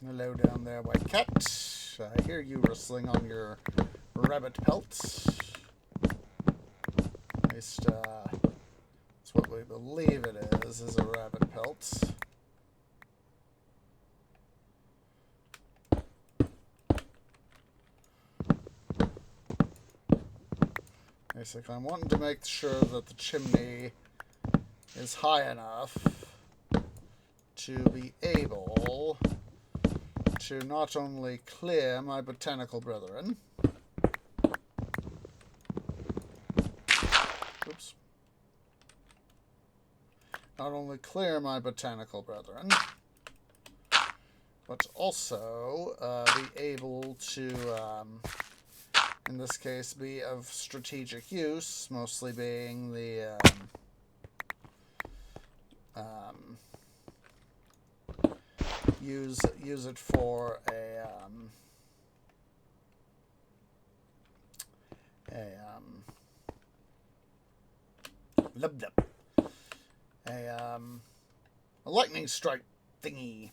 Hello down there, white cat. I hear you rustling on your rabbit pelt. At least, that's what we believe it is a rabbit pelt. Basically, I'm wanting to make sure that the chimney is high enough to be able to not only clear my botanical brethren, oops, not only clear my botanical brethren, but also be able to, in this case, be of strategic use, mostly being the use it for a Lub dub. A lightning strike thingy.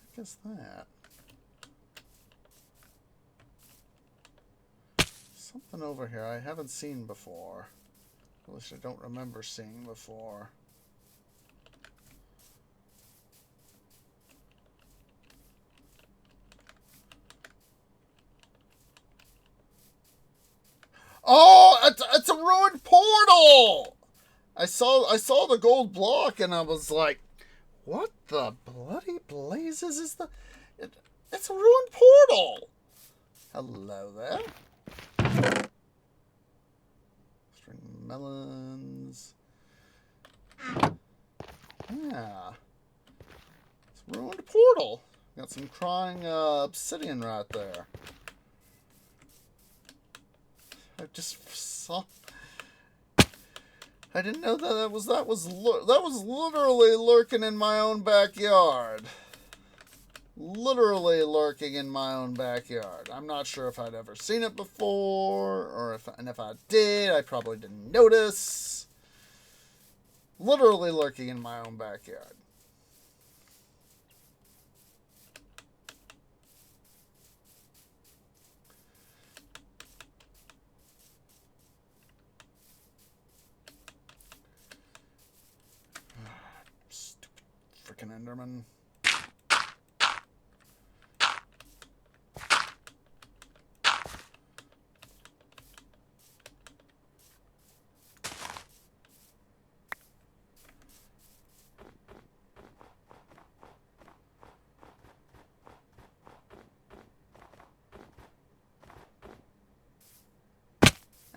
I guess that. Something over here I haven't seen before. At least I don't remember seeing before. Oh, it's a ruined portal! I saw the gold block and I was like, what the bloody blazes is the... It's a ruined portal! Hello there. String melons. Yeah. It's a ruined portal. Got some crying obsidian right there. I just saw... I didn't know that was literally lurking in my own backyard. Literally lurking in my own backyard. I'm not sure if I'd ever seen it before, or if I did, I probably didn't notice. Literally lurking in my own backyard. Stupid freaking Enderman.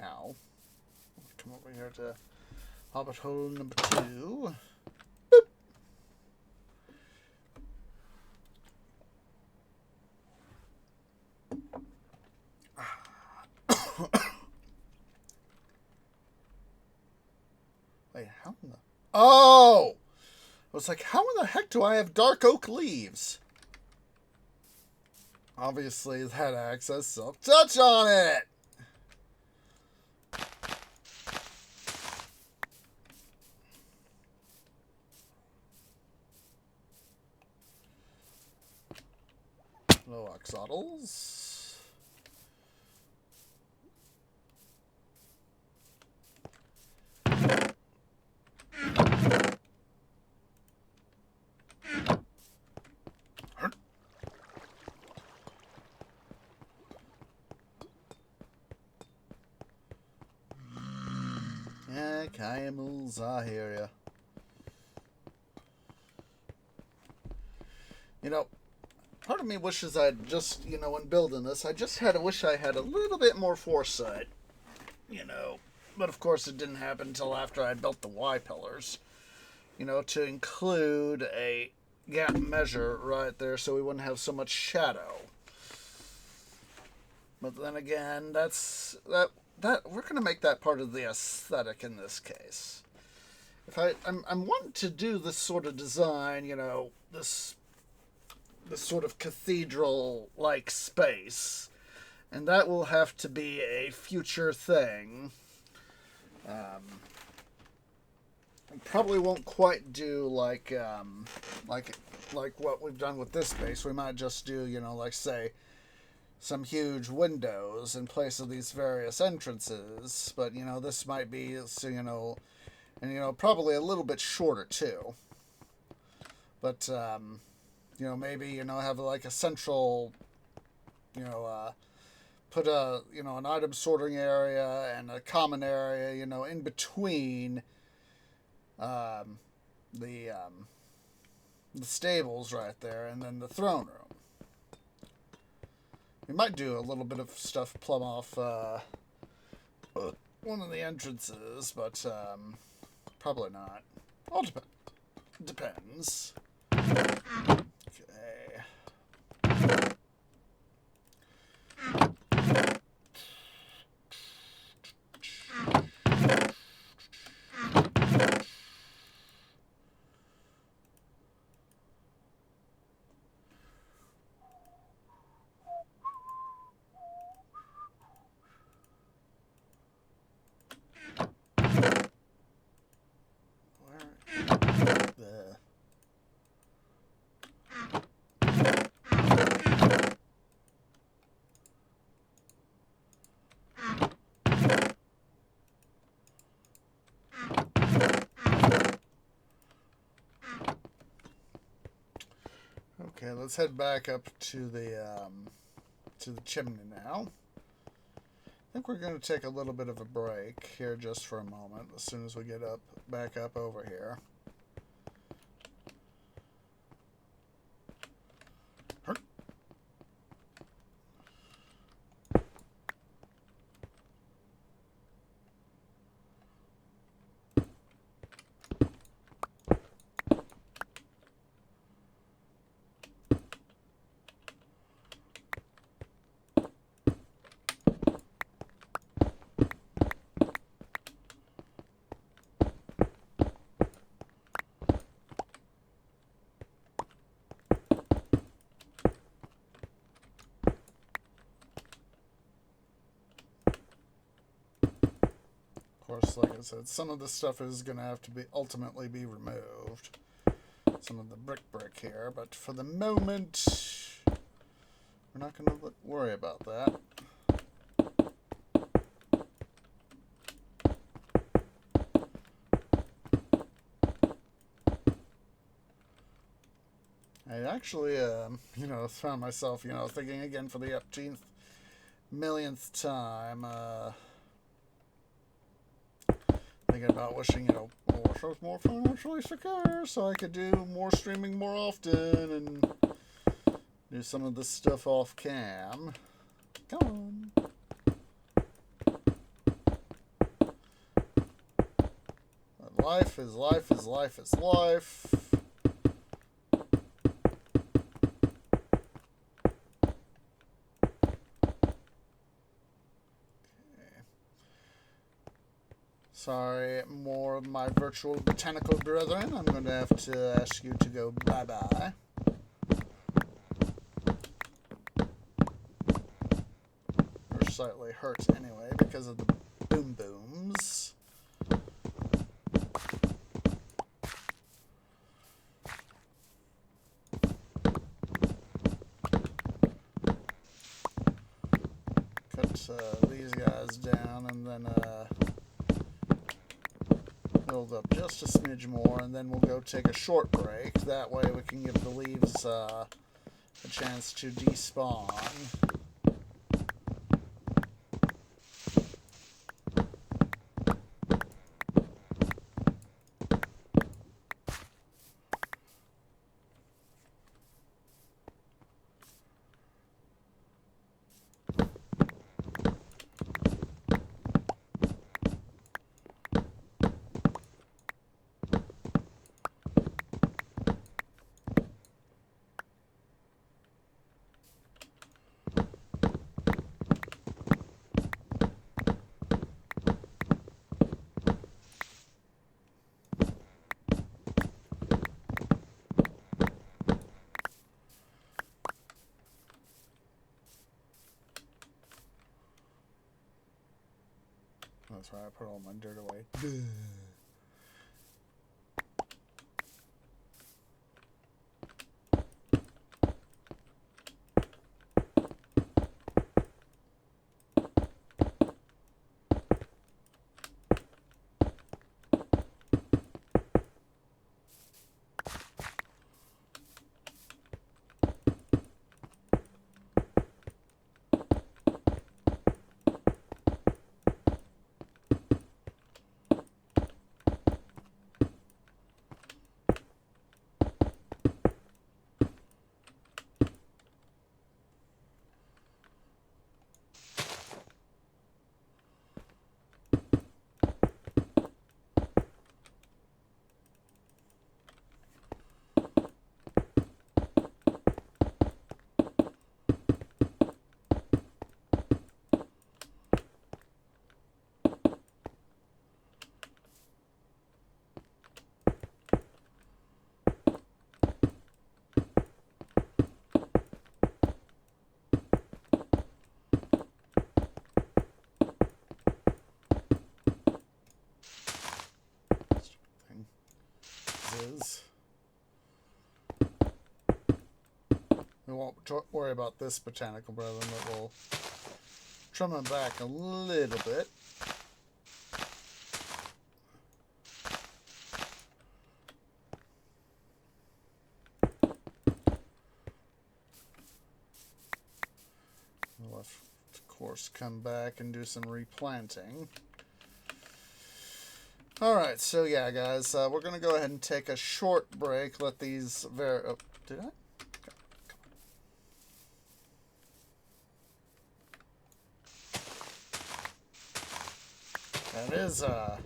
Ow. Come over here to hobbit hole number 2. Boop. Wait, how in the... Oh! I was like, how in the heck do I have dark oak leaves? Obviously, that access silk touch on it! Hello, axolotls. Yeah, camels, I hear ya. You know, part of me wishes I'd just, when building this, I wish I had a little bit more foresight, But of course it didn't happen until after I built the Y pillars, to include a gap measure right there so we wouldn't have so much shadow. But then again, that we're going to make that part of the aesthetic in this case. If I'm wanting to do this sort of design, this sort of cathedral-like space, and that will have to be a future thing. I probably won't quite do like what we've done with this space. We might just do, like say, some huge windows in place of these various entrances. But this might be so and probably a little bit shorter too. But maybe have like a central, put a an item sorting area and a common area in between the stables right there, and then the throne room. We might do a little bit of stuff plumb off one of the entrances, but probably not. All depends. Okay. Okay, let's head back up to the chimney now. I think we're going to take a little bit of a break here just for a moment as soon as we get back up over here. Of course, like I said, some of the stuff is going to have to be ultimately be removed. Some of the brick here, but for the moment, we're not going to worry about that. I actually, found myself, thinking again for the umpteenth millionth time, thinking about wishing, I was more financially secure so I could do more streaming more often and do some of this stuff off cam. Come on. But life is life is life is life. Sorry, more of my virtual botanical brethren. I'm going to have to ask you to go bye-bye. You're slightly hurt anyway because of the boom booms. Cut these guys down and then build up just a smidge more, and then we'll go take a short break. That way we can give the leaves a chance to despawn. That's why I put all my dirt away. We won't worry about this botanical brethren, but we'll trim them back a little bit. We'll have to, of course, come back and do some replanting. Alright, so yeah, guys, we're going to go ahead and take a short break. Let these oh, did I? That is a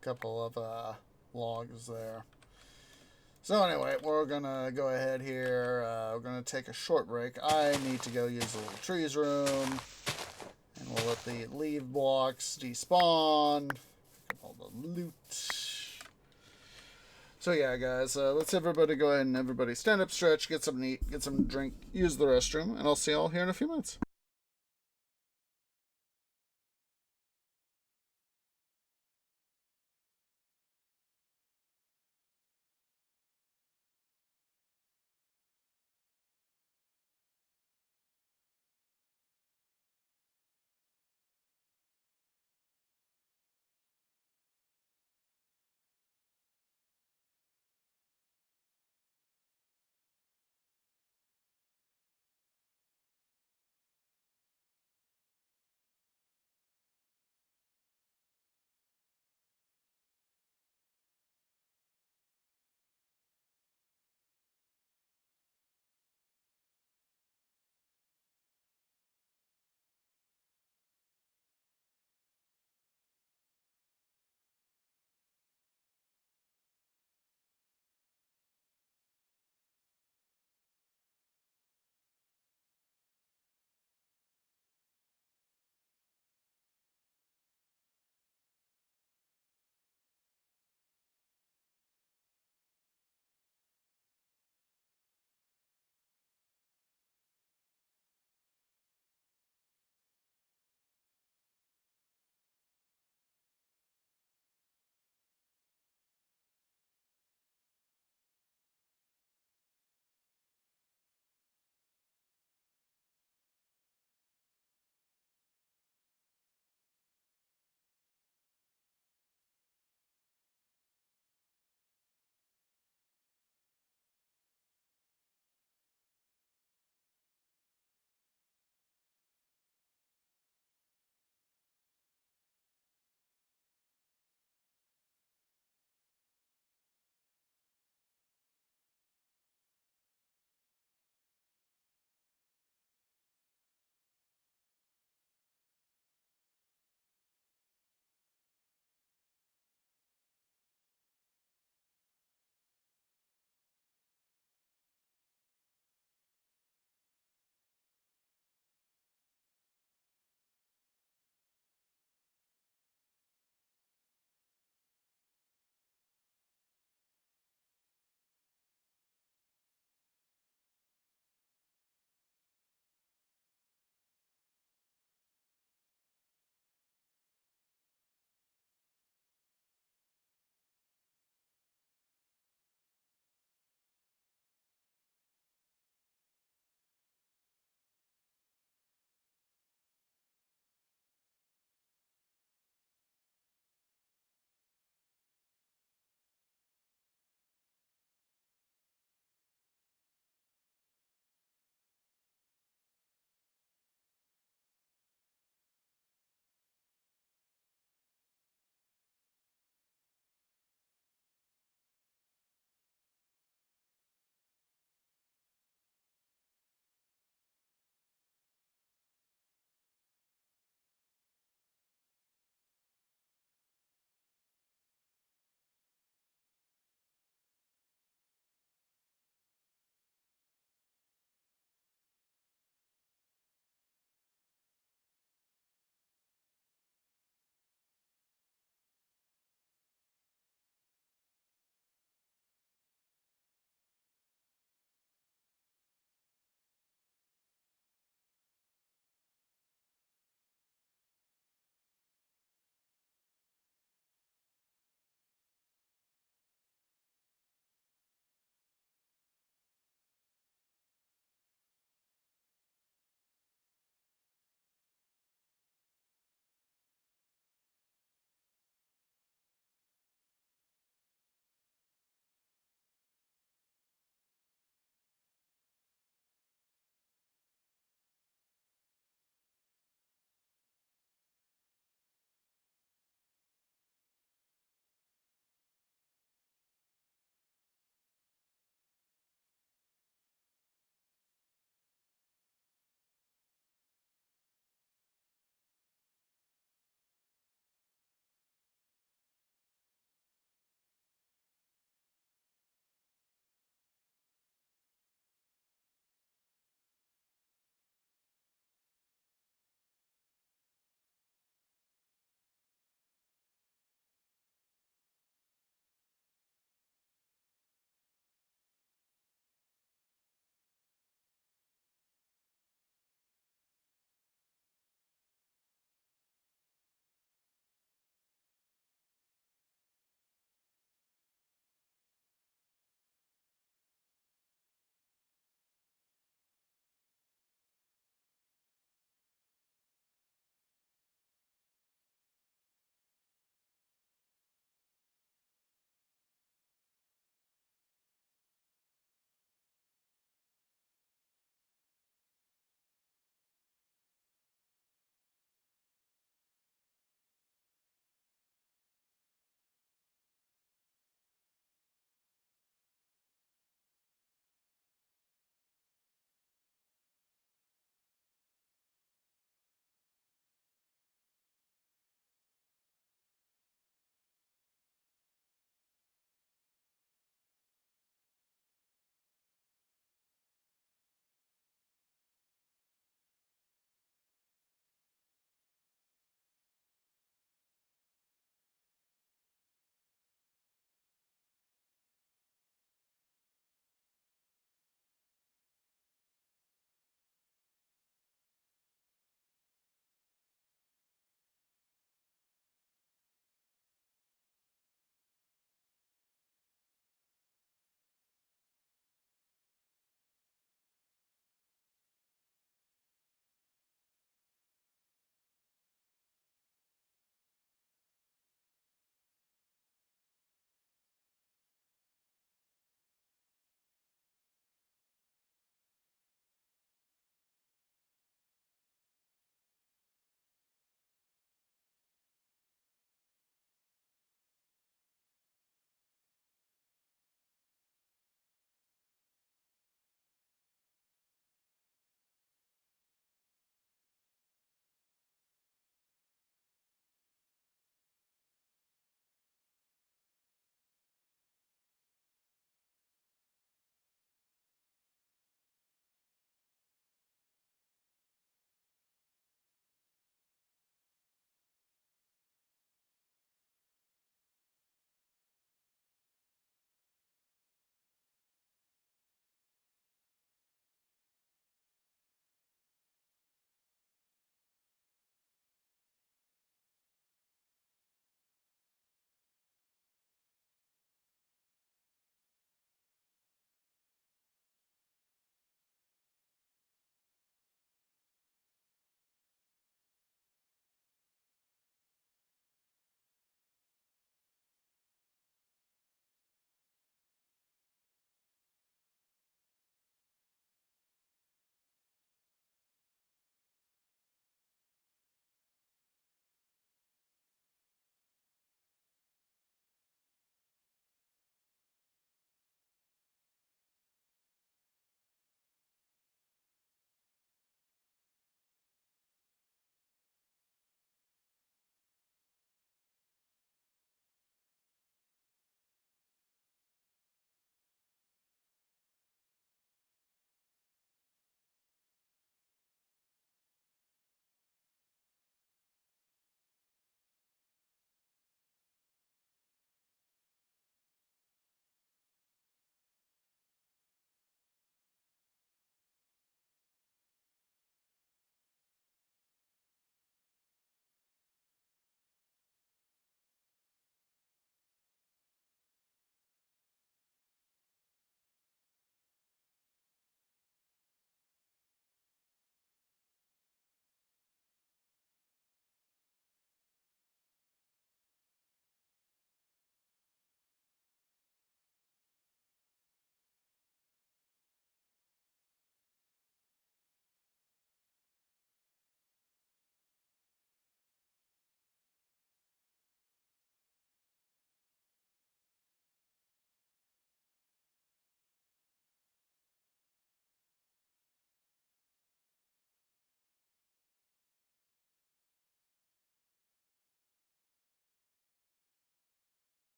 couple of logs there. So anyway, we're going to go ahead here. We're going to take a short break. I need to go use the little trees room. And we'll let the leave blocks despawn. Pick up all the loot. So yeah, guys, let's everybody go ahead and everybody stand up, stretch, get something to eat, get some drink, use the restroom, and I'll see y'all here in a few minutes.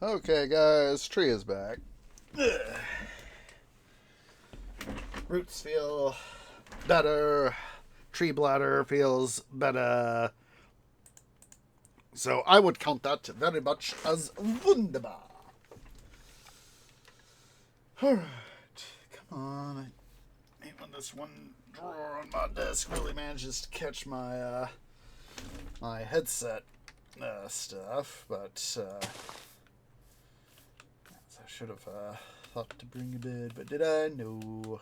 Okay, guys, tree is back. Roots feel better. Tree bladder feels better. So I would count that very much as wunderbar. Alright, come on. I hate when this one drawer on my desk really manages to catch my my headset stuff, but I should have thought to bring a bed, but did I? No.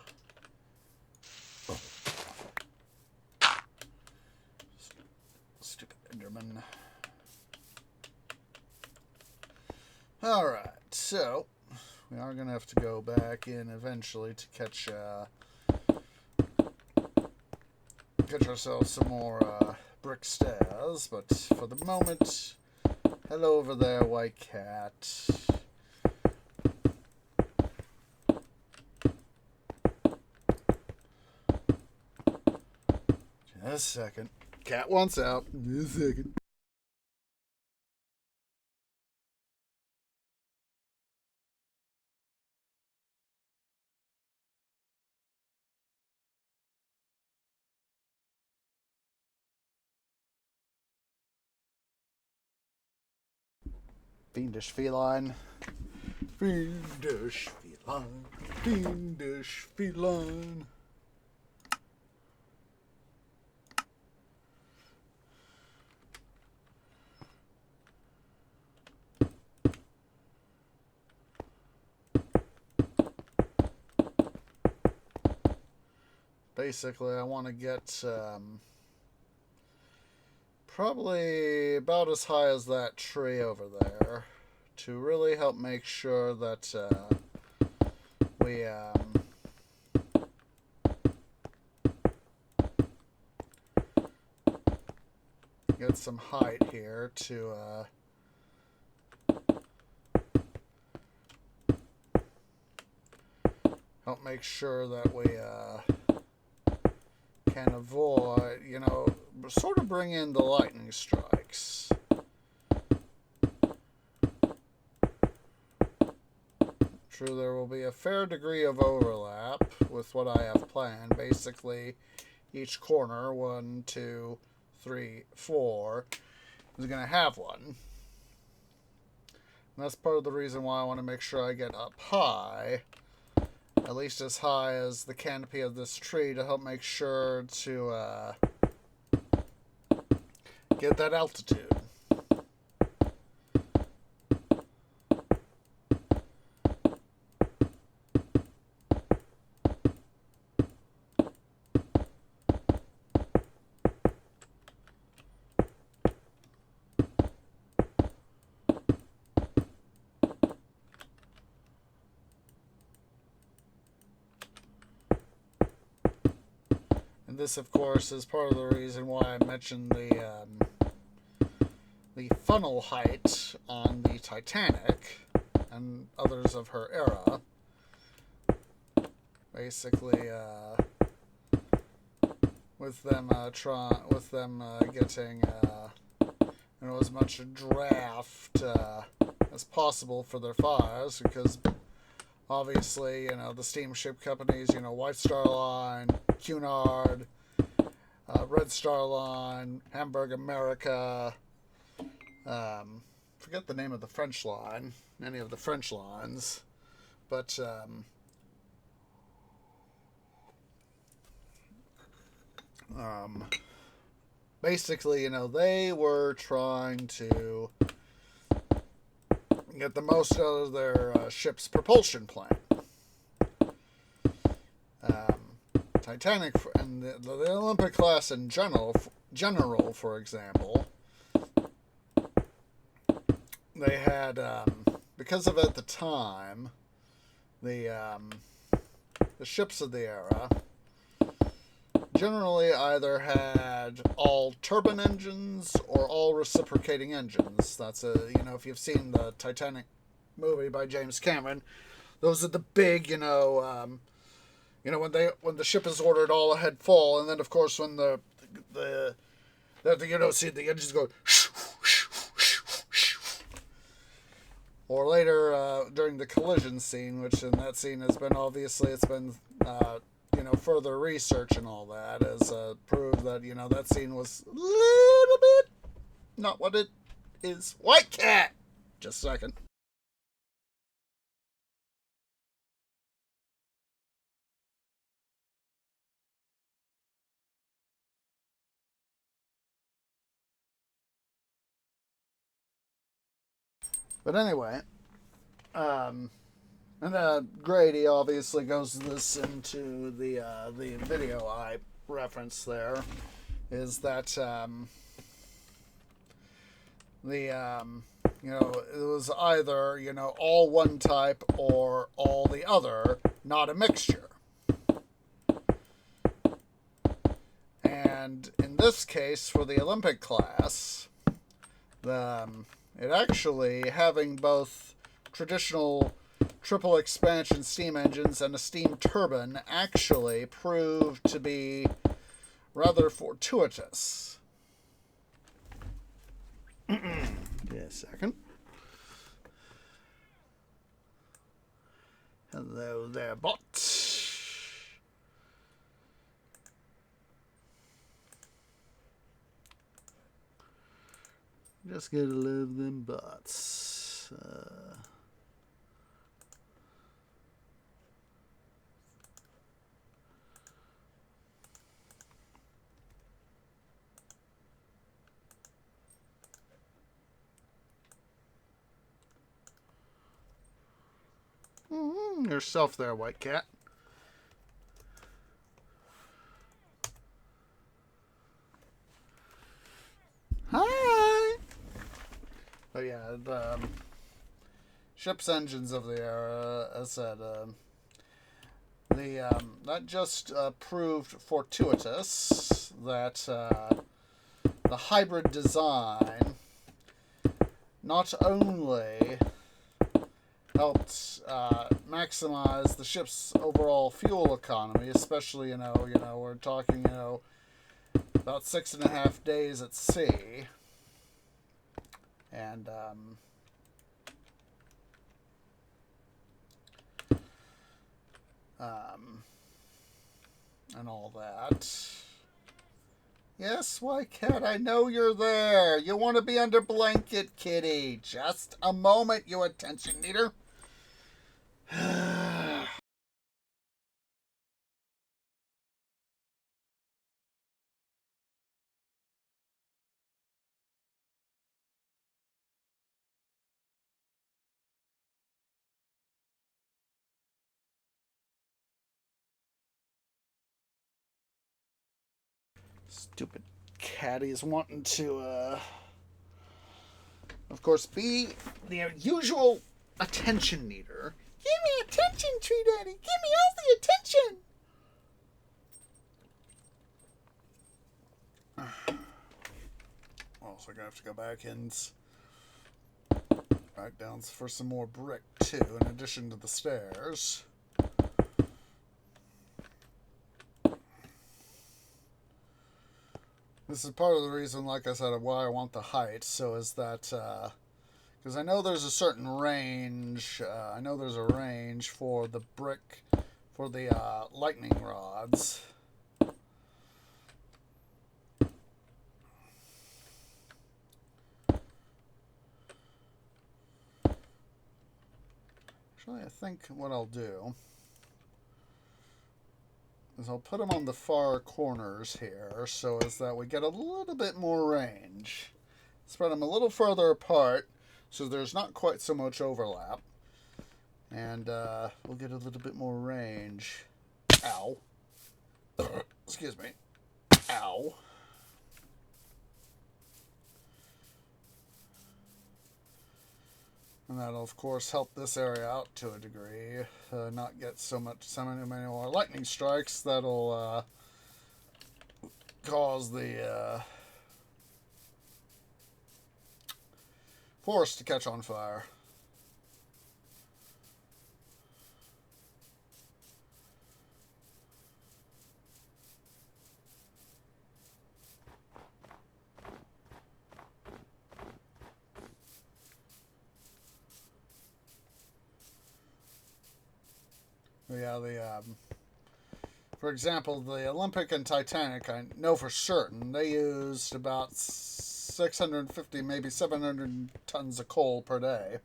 Stupid Enderman. Alright, so we are going to have to go back in eventually to catch ourselves some more brick stairs, but for the moment, hello over there, white cat. Just a second. Cat wants out. Just a second. Fiendish feline. Fiendish feline. Fiendish feline. Basically, I want to get probably about as high as that tree over there to really help make sure that we get some height here to help make sure that we can avoid, sort of bring in the lightning strikes. True, there will be a fair degree of overlap with what I have planned. Basically, each corner, 1, 2, 3, 4, is going to have one. And that's part of the reason why I want to make sure I get up high, at least as high as the canopy of this tree, to help make sure to get that altitude. This, of course, is part of the reason why I mentioned the funnel height on the Titanic and others of her era. Basically, with them getting as much draft as possible for their fires, because obviously, the steamship companies, White Star Line, Cunard, Red Star Line, Hamburg America, forget the name of the French line, any of the French lines, but basically, they were trying to get the most out of their ship's propulsion plant. Titanic and the Olympic class in general, for example, they had, because of at the time, the ships of the era generally either had all turbine engines or all reciprocating engines. That's if you've seen the Titanic movie by James Cameron, those are the big, when the ship is ordered all ahead full, and then of course when the see the engines go. or later during the collision scene, which in that scene has been obviously it's been further research and all that has proved that that scene was a little bit not what it is. White cat. Just a second. But anyway, and Grady obviously goes this into the video I referenced there, is that it was either all one type or all the other, not a mixture. And in this case, for the Olympic class, it actually having both traditional triple expansion steam engines and a steam turbine actually proved to be rather fortuitous. Give me a second. Hello there, bot. Just gotta love them bots. Yourself there, white cat. Hi! But yeah, the ship's engines of the era, as I said, that just proved fortuitous that the hybrid design not only helped maximize the ship's overall fuel economy, especially we're talking about 6.5 days at sea, and and all that. Yes, White Cat, I know you're there. You want to be under blanket, kitty. Just a moment, you attention needer. Stupid catty's wanting to, of course, be the usual attention needer. Give me attention, Tree Daddy. Give me all the attention. Also, gonna have to go back and back down for some more brick too, in addition to the stairs. This is part of the reason, like I said, of why I want the height. So is that because I know there's a certain range. I know there's a range for the brick, for the lightning rods. Actually, I think what I'll do is I'll put them on the far corners here, so as that we get a little bit more range. Spread them a little further apart, so there's not quite so much overlap. And we'll get a little bit more range. Ow. Excuse me. Ow. And that'll, of course, help this area out to a degree. Not get so many more lightning strikes that'll cause the forest to catch on fire. Yeah, for example, the Olympic and Titanic, I know for certain, they used about 650, maybe 700 tons of coal per day.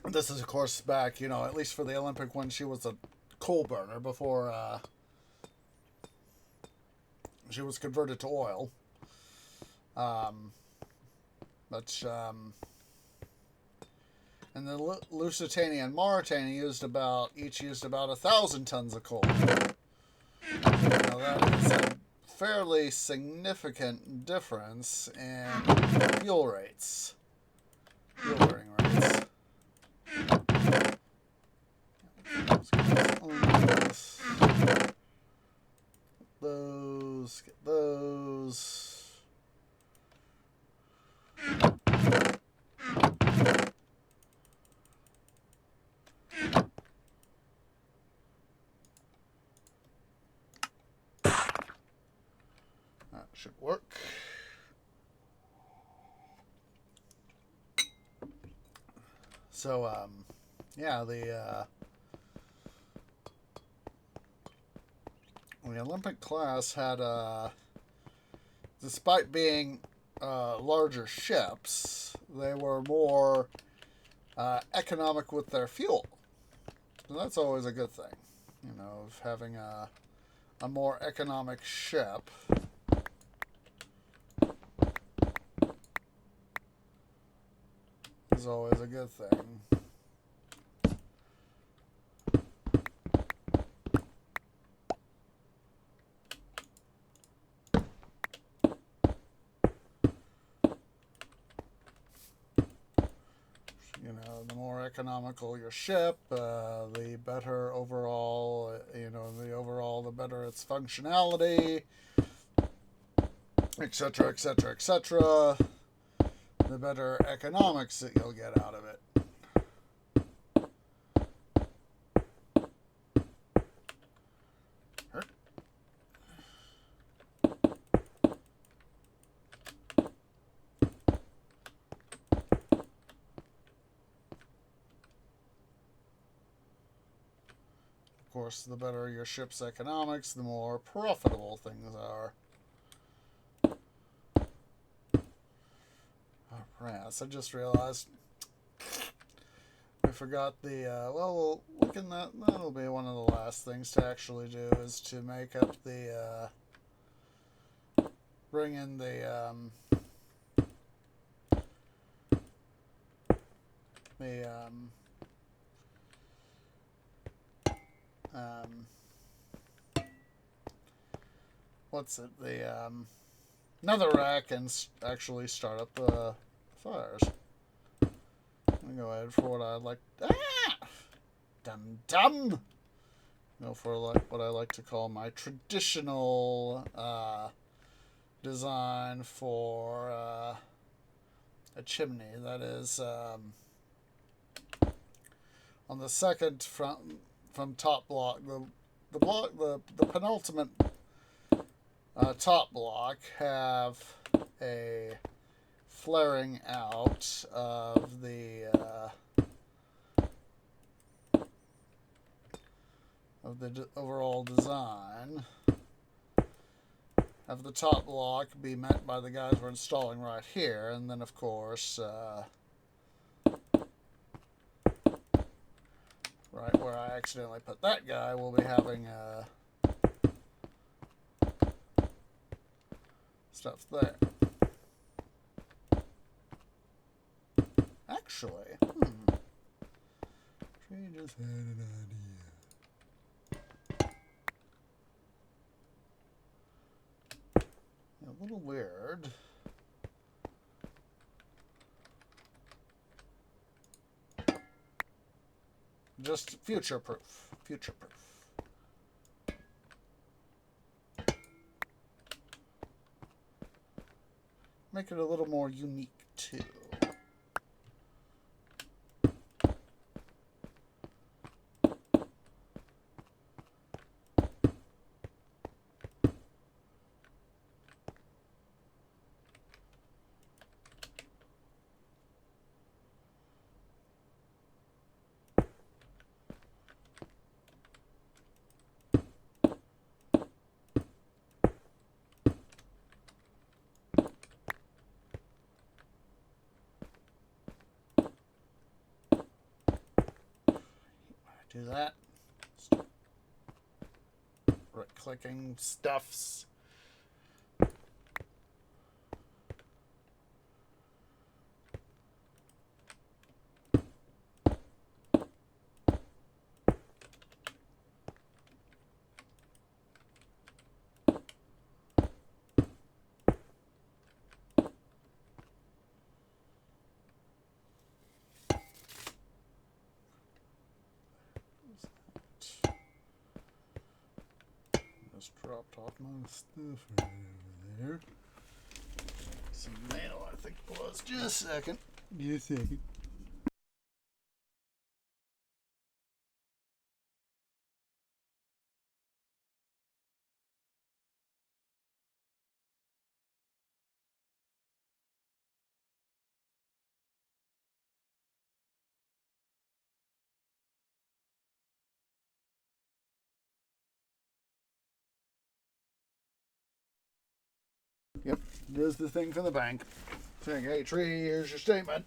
This is, of course, back, at least for the Olympic when she was a coal burner before she was converted to oil. But and the Lusitania and Mauritania each used about 1,000 tons of coal. Now that is a fairly significant difference in fuel rates, fuel burning rates. Get those. That should work. So, yeah, the Olympic class had, despite being larger ships, they were more economic with their fuel. And that's always a good thing, of having a more economic ship. Is always a good thing. The more economical your ship, the better overall, the better its functionality, etc., etc., etc., the better economics that you'll get out of it. Of course, the better your ship's economics, the more profitable things are. Alright, so I just realized I forgot the, that'll be one of the last things to actually do, is to make up the, bring in the, what's it, the, netherrack, and actually start up the fires. I'm gonna go ahead for what I'd like. Dum. Go for what I like to call my traditional design for a chimney. That is on the second from top block, the penultimate top block have a flaring out of the overall design. Have the top block be met by the guys we're installing right here, and then of course right where I accidentally put that guy, we'll be having stuff there. Actually, she just had an idea. A little weird. Just future proof. Future proof. Make it a little more unique too. Do that. Right-clicking stuffs. Just dropped off my stuff right over there. Some mail, I think it was. Just a second. Just a second. Yep, there's the thing from the bank. Saying, hey, Tree, here's your statement.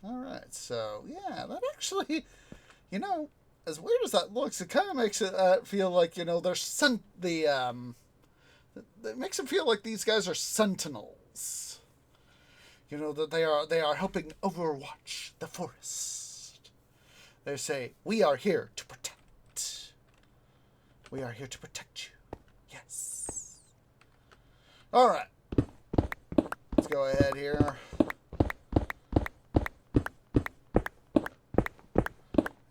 Alright, so, yeah, that actually, you know, as weird as that looks, it kind of makes it feel like, you know, there's it makes it feel like these guys are sentinels. You know, that they are helping overwatch the forest. They say, we are here to protect. We are here to protect you. Yes. Alright. Let's go ahead here. I'm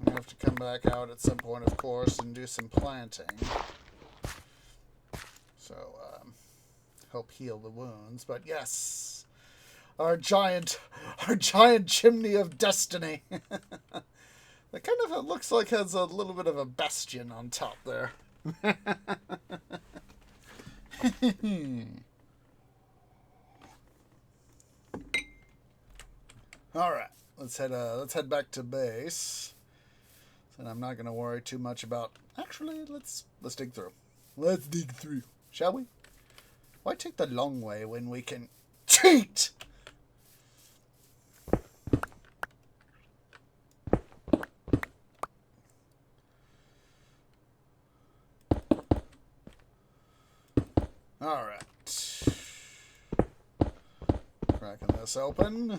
going to have to come back out at some point, of course, and do some planting. So, help heal the wounds. But yes, our giant chimney of destiny. That kind of, it looks like, has a little bit of a bastion on top there. All right, let's head back to base. And I'm not going to worry too much about. Actually, let's dig through. Let's dig through, shall we? Why take the long way when we can cheat? All right. Cracking this open.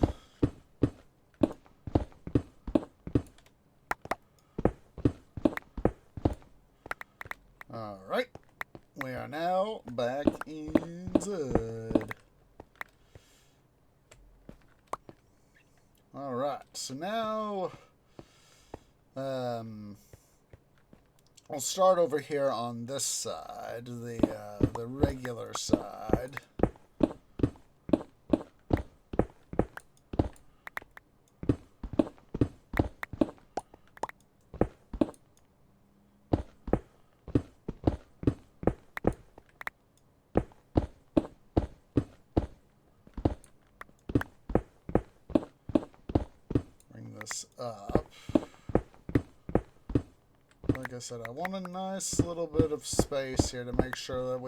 All right. We are now back inside. All right. So now, I'll start over here on this side, the regular side. Bring this up. Like I said, I want a nice little bit of space here to make sure that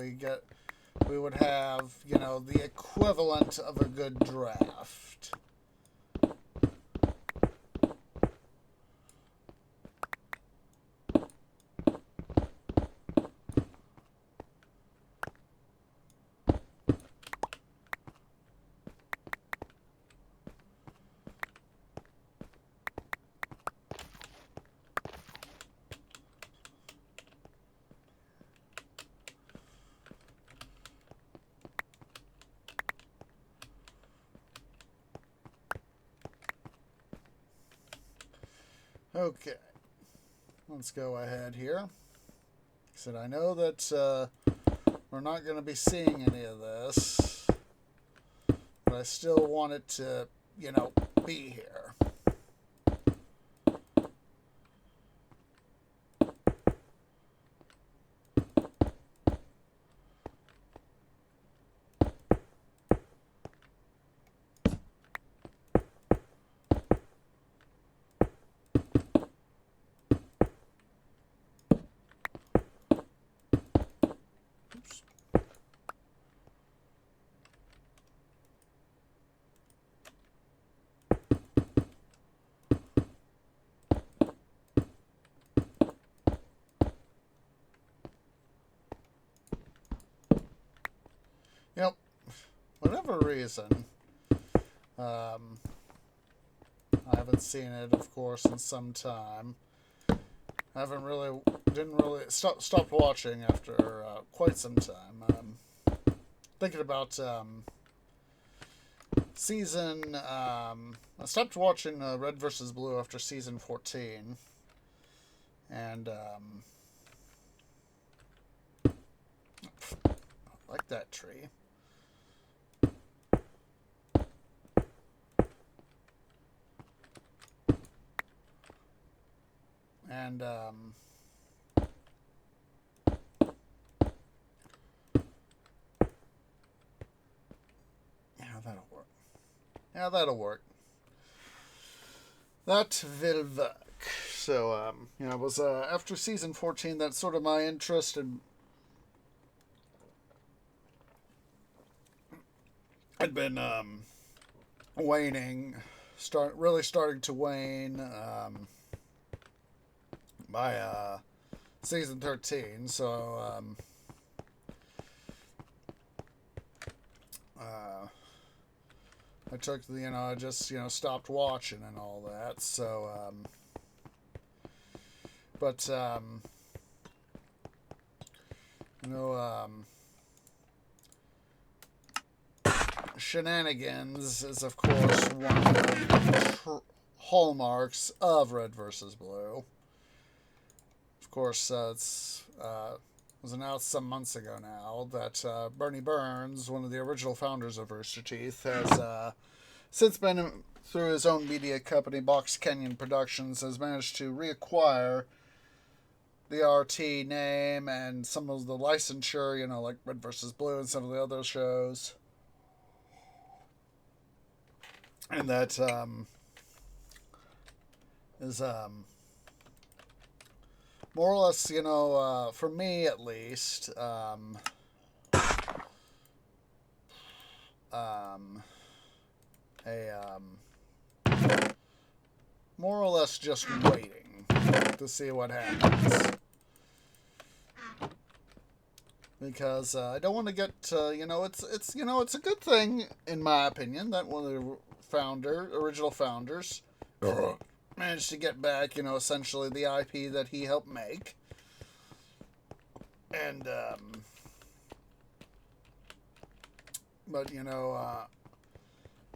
we would have, you know, the equivalent of a good draft. Okay, let's go ahead here. Like I said, I know that we're not going to be seeing any of this, but I still want it to, you know, be here. Yep. Whatever reason, I haven't seen it, of course, in some time. I didn't really stopped watching after quite some time. Thinking about I stopped watching Red versus Blue after season 14, and I like that tree. And yeah, that'll work. Yeah, that'll work. That will work. So, it was after season 14 that sort of my interest in had been waning, really starting to wane by season 13. So, I took I just stopped watching and all that. So, but shenanigans is of course one of the hallmarks of Red versus Blue. Of course, was announced some months ago now that Bernie Burns, one of the original founders of Rooster Teeth, has since been through his own media company, Box Canyon Productions, has managed to reacquire the RT name and some of the licensure, like Red vs. Blue and some of the other shows. And that is more or less, for me at least, more or less just waiting to see what happens. Because I don't want to get, it's a good thing, in my opinion, that one of the original founders managed to get back, essentially the IP that he helped make. And, but,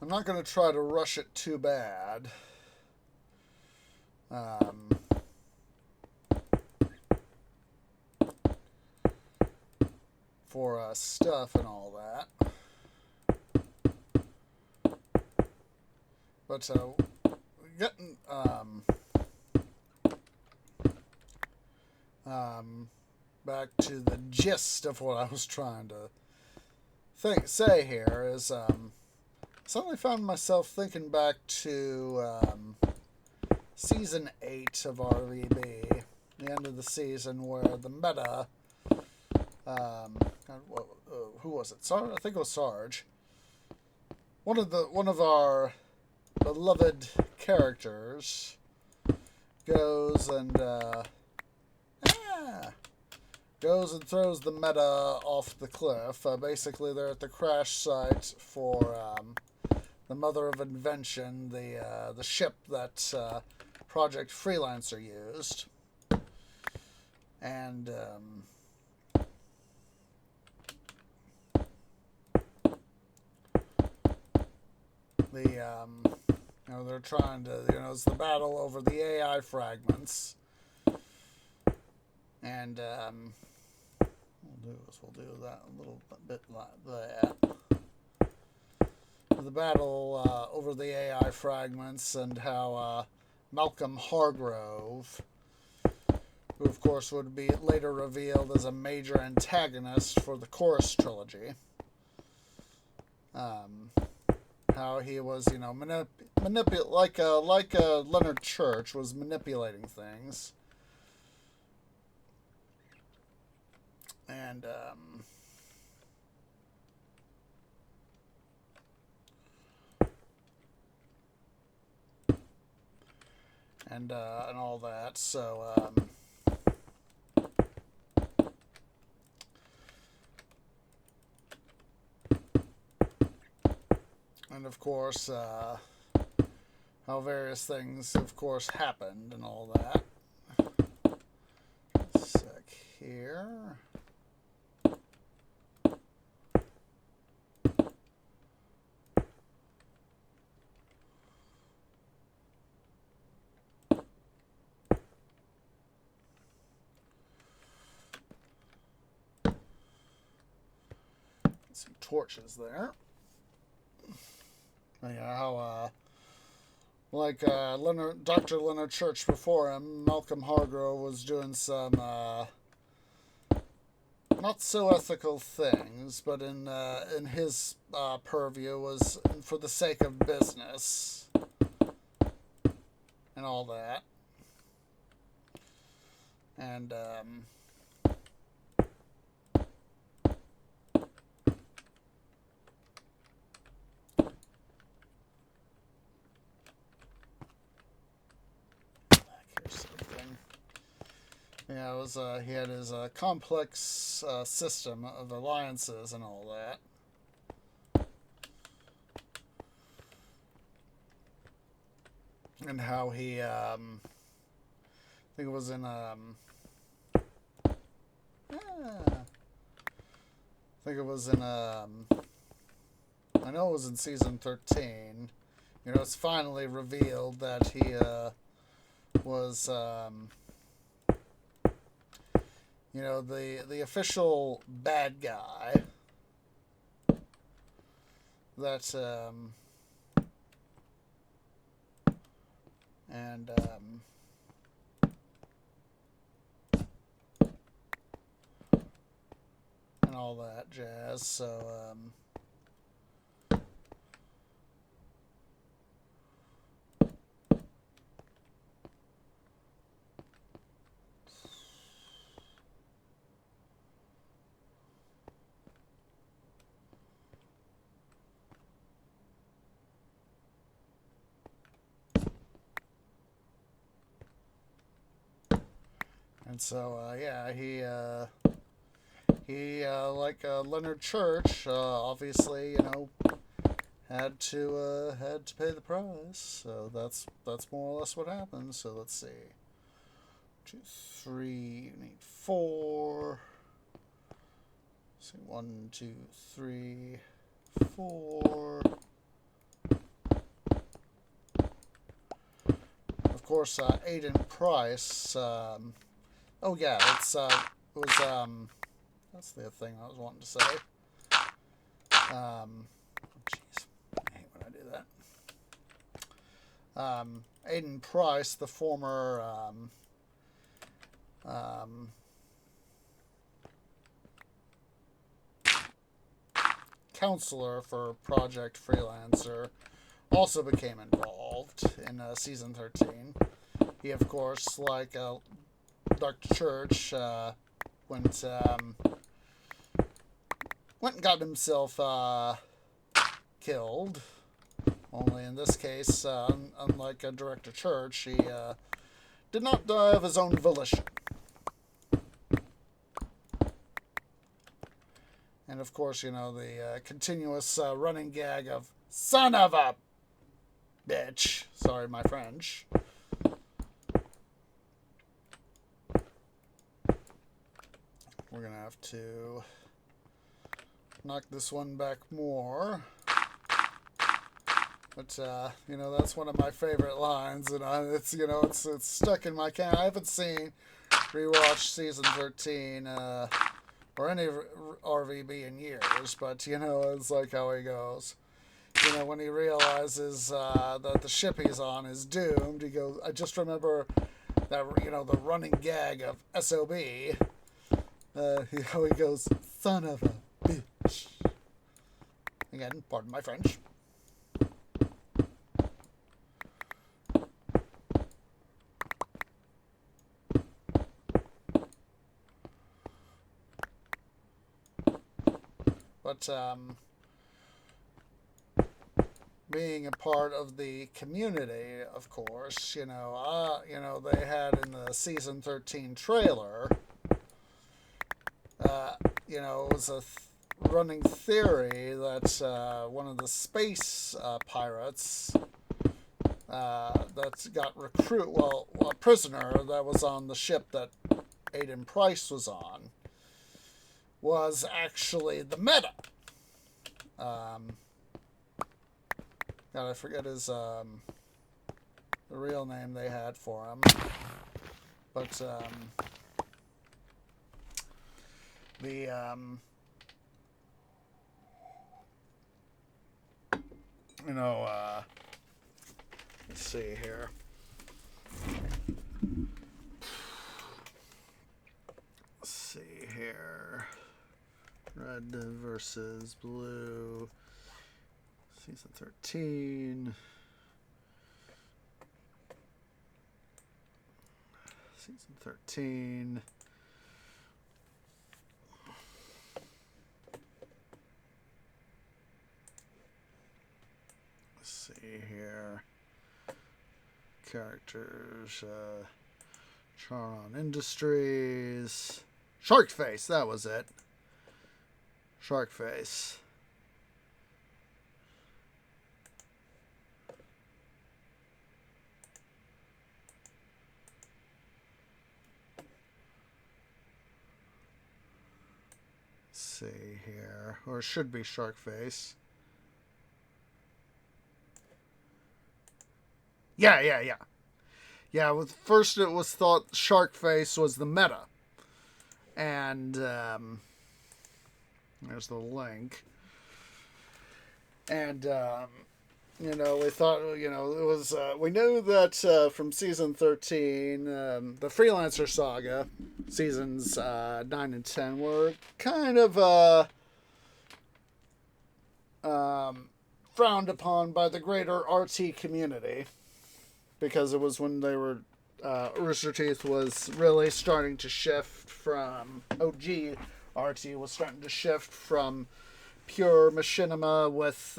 I'm not going to try to rush it too bad. For stuff and all that. But, getting, back to the gist of what I was trying to say here is, suddenly found myself thinking back to season 8 of RVB, the end of the season where the meta, who was it? I think it was Sarge. One of our beloved characters goes and throws the meta off the cliff. Basically, they're at the crash site for the Mother of Invention, the ship that Project Freelancer used, and they're trying to, it's the battle over the AI fragments, and we'll do that a little bit like that. The battle over the AI fragments and how Malcolm Hargrove, who of course would be later revealed as a major antagonist for the Chorus trilogy, how he was, like Leonard Church was manipulating things, and and all that. So of course, how various things, of course, happened and all that. A sec here. Some torches there. Yeah, how like Dr. Leonard Church before him, Malcolm Hargrove was doing some not so ethical things, but in his purview was for the sake of business and all that. And here's something. Yeah, it was he had his complex system of alliances and all that. And how he I think it was in I think it was in I know it was in season 13. You know, it's finally revealed that he was you know, the official bad guy that and all that jazz. So and so yeah, he like Leonard Church, obviously, you know, had to pay the price. So that's more or less what happened. So let's see, 2, 3, you need 4. Let's see, 1, 2, 3, 4. Of course, Aiden Price. Oh yeah, it was that's the thing I was wanting to say. Oh jeez, I hate when I do that. Aiden Price, the former counselor for Project Freelancer, also became involved in season 13. He, of course, like Dr. Church, went and got himself killed. Only in this case, unlike Director Church, he did not die of his own volition. And of course, you know, the continuous running gag of "son of a bitch." Sorry, my French. We're gonna have to knock this one back more. But you know, that's one of my favorite lines, and it's, you know, it's stuck in my can. I haven't rewatched season 13 or any RVB in years, but you know, it's like how he goes. You know, when he realizes that the ship he's on is doomed, he goes, I just remember that, you know, the running gag of SOB. How he goes, "son of a bitch." Again, pardon my French. But being a part of the community, of course, you know, they had in the season 13 trailer, you know, it was running theory that one of the space pirates that's got a prisoner that was on the ship that Aiden Price was on was actually the Meta. God, I forget his the real name they had for him, but the let's see here. Let's see here. Red versus blue. Season 13. Season 13. Let's see here. Characters. Charon Industries. Sharkface, that was it. Sharkface. See here, or it should be Sharkface. Yeah. First it was thought Sharkface was the Meta, and there's the link. And we thought, it was. We knew that from season 13, the Freelancer Saga, seasons 9 and 10 were kind of frowned upon by the greater RT community, because it was when they were Rooster Teeth was really starting to shift from OG RT was starting to shift from pure machinima with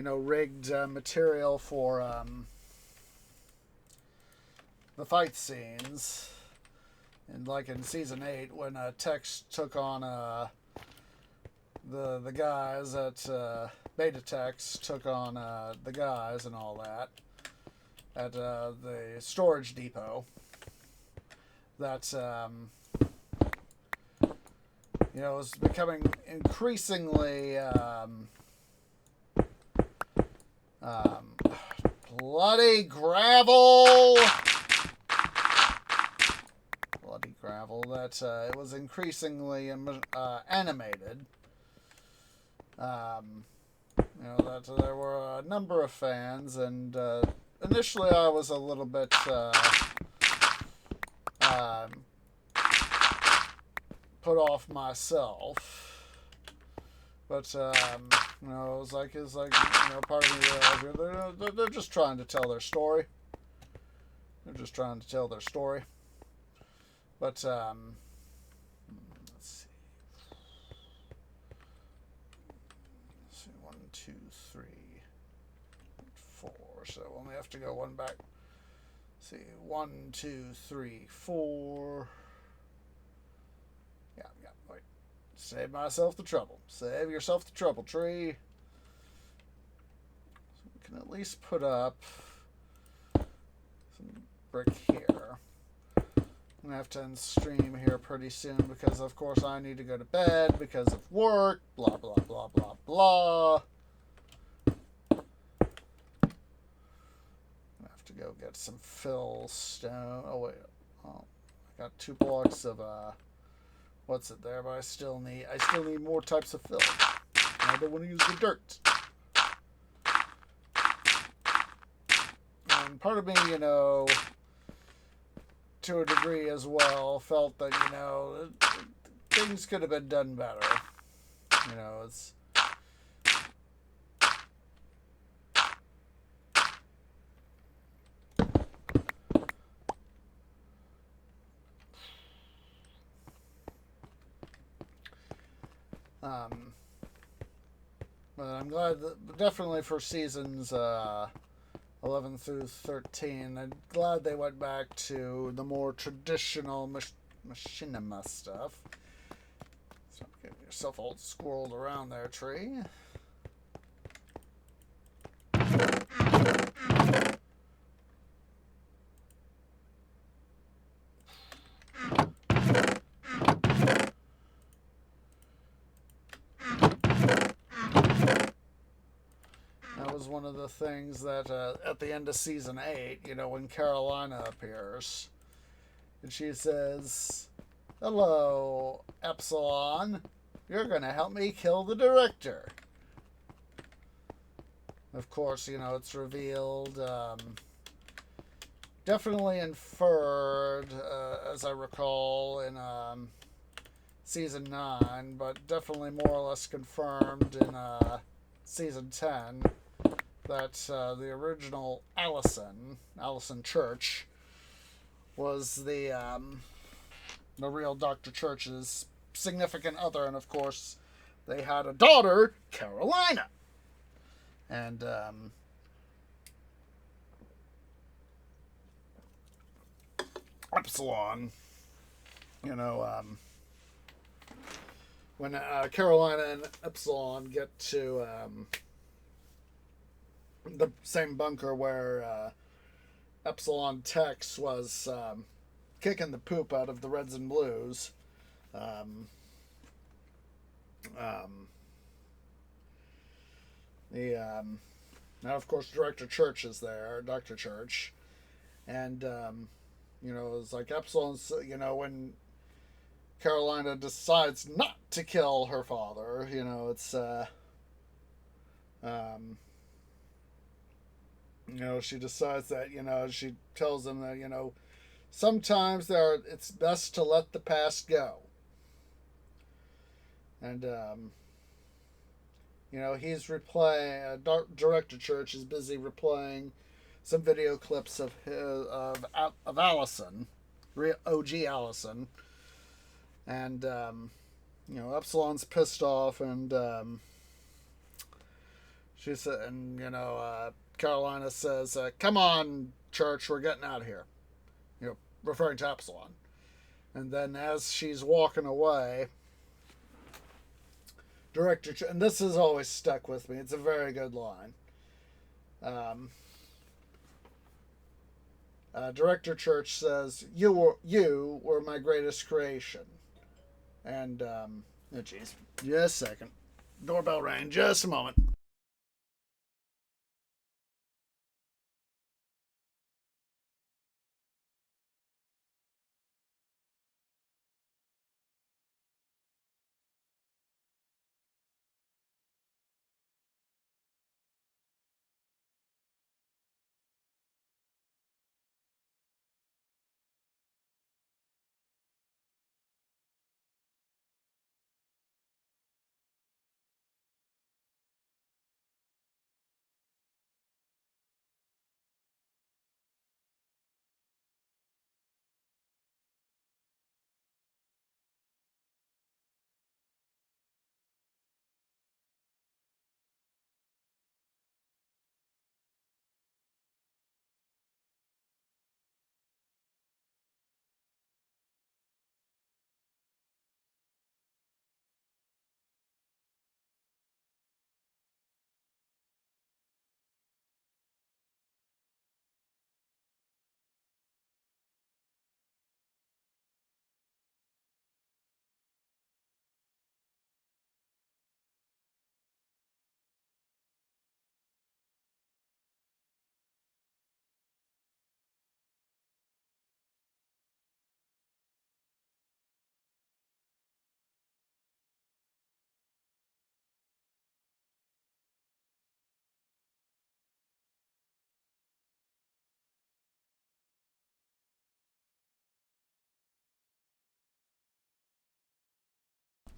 rigged material for the fight scenes, and like in season 8 when Tex took on the guys at Beta Tex took on the guys and all that at the storage depot. That was becoming increasingly bloody gravel. That it was increasingly animated. That there were a number of fans, and initially I was a little bit put off myself, but it was like part of me realized they're just trying to tell their story. But let's see, 1, 2, 3, 4. So we'll only have to go one back. Let's see, 1, 2, 3, 4. Yeah. Wait. Save myself the trouble. Save yourself the trouble, tree. So we can at least put up some brick here. I'm going to have to end stream here pretty soon because, of course, I need to go to bed because of work. Blah, blah, blah, blah, blah. I have to go get some fill stone. Oh, wait. Oh, I got 2 blocks of, what's it there? But I still need more types of fill. I don't want to use the dirt. And part of me, to a degree as well, felt that, things could have been done better. It's... but I'm glad that definitely for seasons 11 through 13. I'm glad they went back to the more traditional machinima stuff. Stop getting yourself all squirreled around there, tree. That was one of the things that at the end of season 8, when Carolina appears, and she says, "Hello, Epsilon. You're going to help me kill the director." Of course, it's revealed, definitely inferred, as I recall, in season 9, but definitely more or less confirmed in season 10, that the original Allison Church, was the real Dr. Church's significant other, and of course, they had a daughter, Carolina. And Epsilon, when Carolina and Epsilon get to the same bunker where Epsilon Tex was kicking the poop out of the Reds and Blues, now of course Director Church is there, Dr. Church, and it's like Epsilon's, when Carolina decides not to kill her father, it's she decides that, she tells him that, sometimes it's best to let the past go. And he's replaying. Director Church is busy replaying some video clips of Allison, OG Allison, and Epsilon's pissed off, and she said, and Carolina says, "Come on, Church, we're getting out of here," referring to Epsilon. And then as she's walking away, and this has always stuck with me. It's a very good line. Director Church says, "You were my greatest creation." And oh jeez, just a second. Doorbell rang. Just a moment.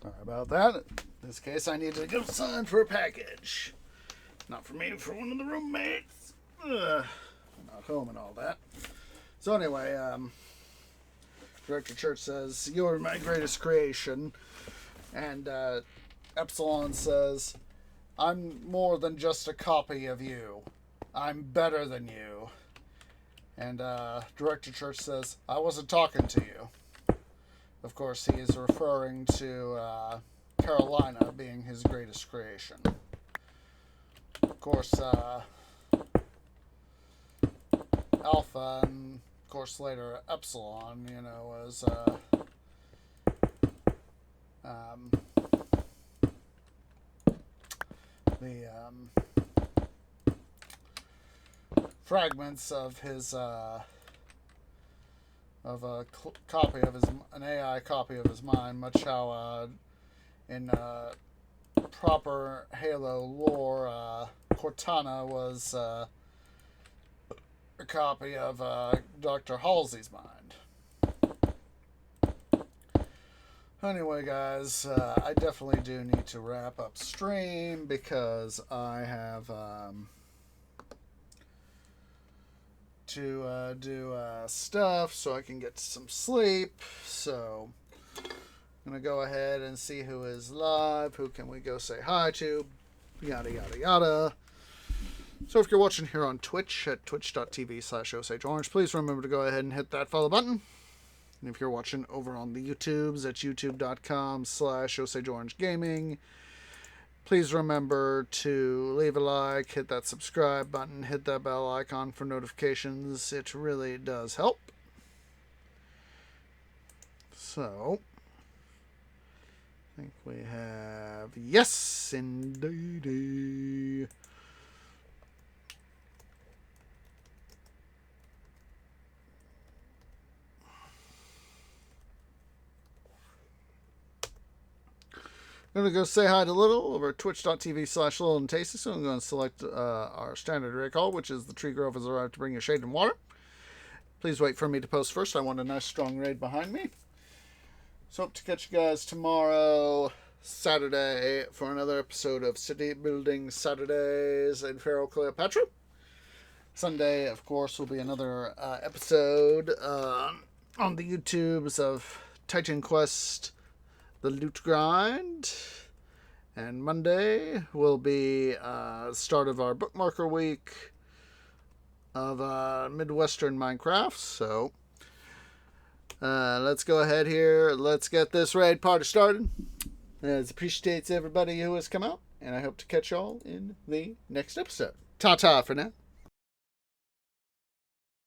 Sorry about that. In this case, I need to go sign for a package. Not for me, for one of the roommates. Not home and all that. So anyway, Director Church says, "You are my greatest creation." And Epsilon says, "I'm more than just a copy of you." I'm better than you. And Director Church says, I wasn't talking to you. Of course, he is referring to Carolina being his greatest creation. Of course, Alpha and, of course, later Epsilon, was the fragments of his copy of an AI copy of his mind, much how in proper Halo lore, Cortana was a copy of Dr. Halsey's mind. Anyway, guys, I definitely do need to wrap up stream because I have to do stuff so I can get some sleep. So I'm going to go ahead and see who is live. Who can we go say hi to? Yada, yada, yada. So if you're watching here on Twitch at twitch.tv/OsageOrange, please remember to go ahead and hit that follow button. And if you're watching over on the YouTubes at youtube.com/OsageOrangeGaming, please remember to leave a like, hit that subscribe button, hit that bell icon for notifications. It really does help. So, I think we have, yes, indeed. I'm going to go say hi to Little over at twitch.tv/Little and Tasty. So I'm going to select our standard raid call, which is the Tree Grove has arrived to bring you shade and water. Please wait for me to post first. I want a nice strong raid behind me. So hope to catch you guys tomorrow, Saturday, for another episode of City Building Saturdays in Pharaoh Cleopatra. Sunday, of course, will be another episode on the YouTubes of Titan Quest, the Loot Grind, and Monday will be start of our bookmarker week of Midwestern Minecraft. So let's go ahead here. Let's get this raid party started. It appreciates everybody who has come out, and I hope to catch y'all in the next episode. Ta-ta for now.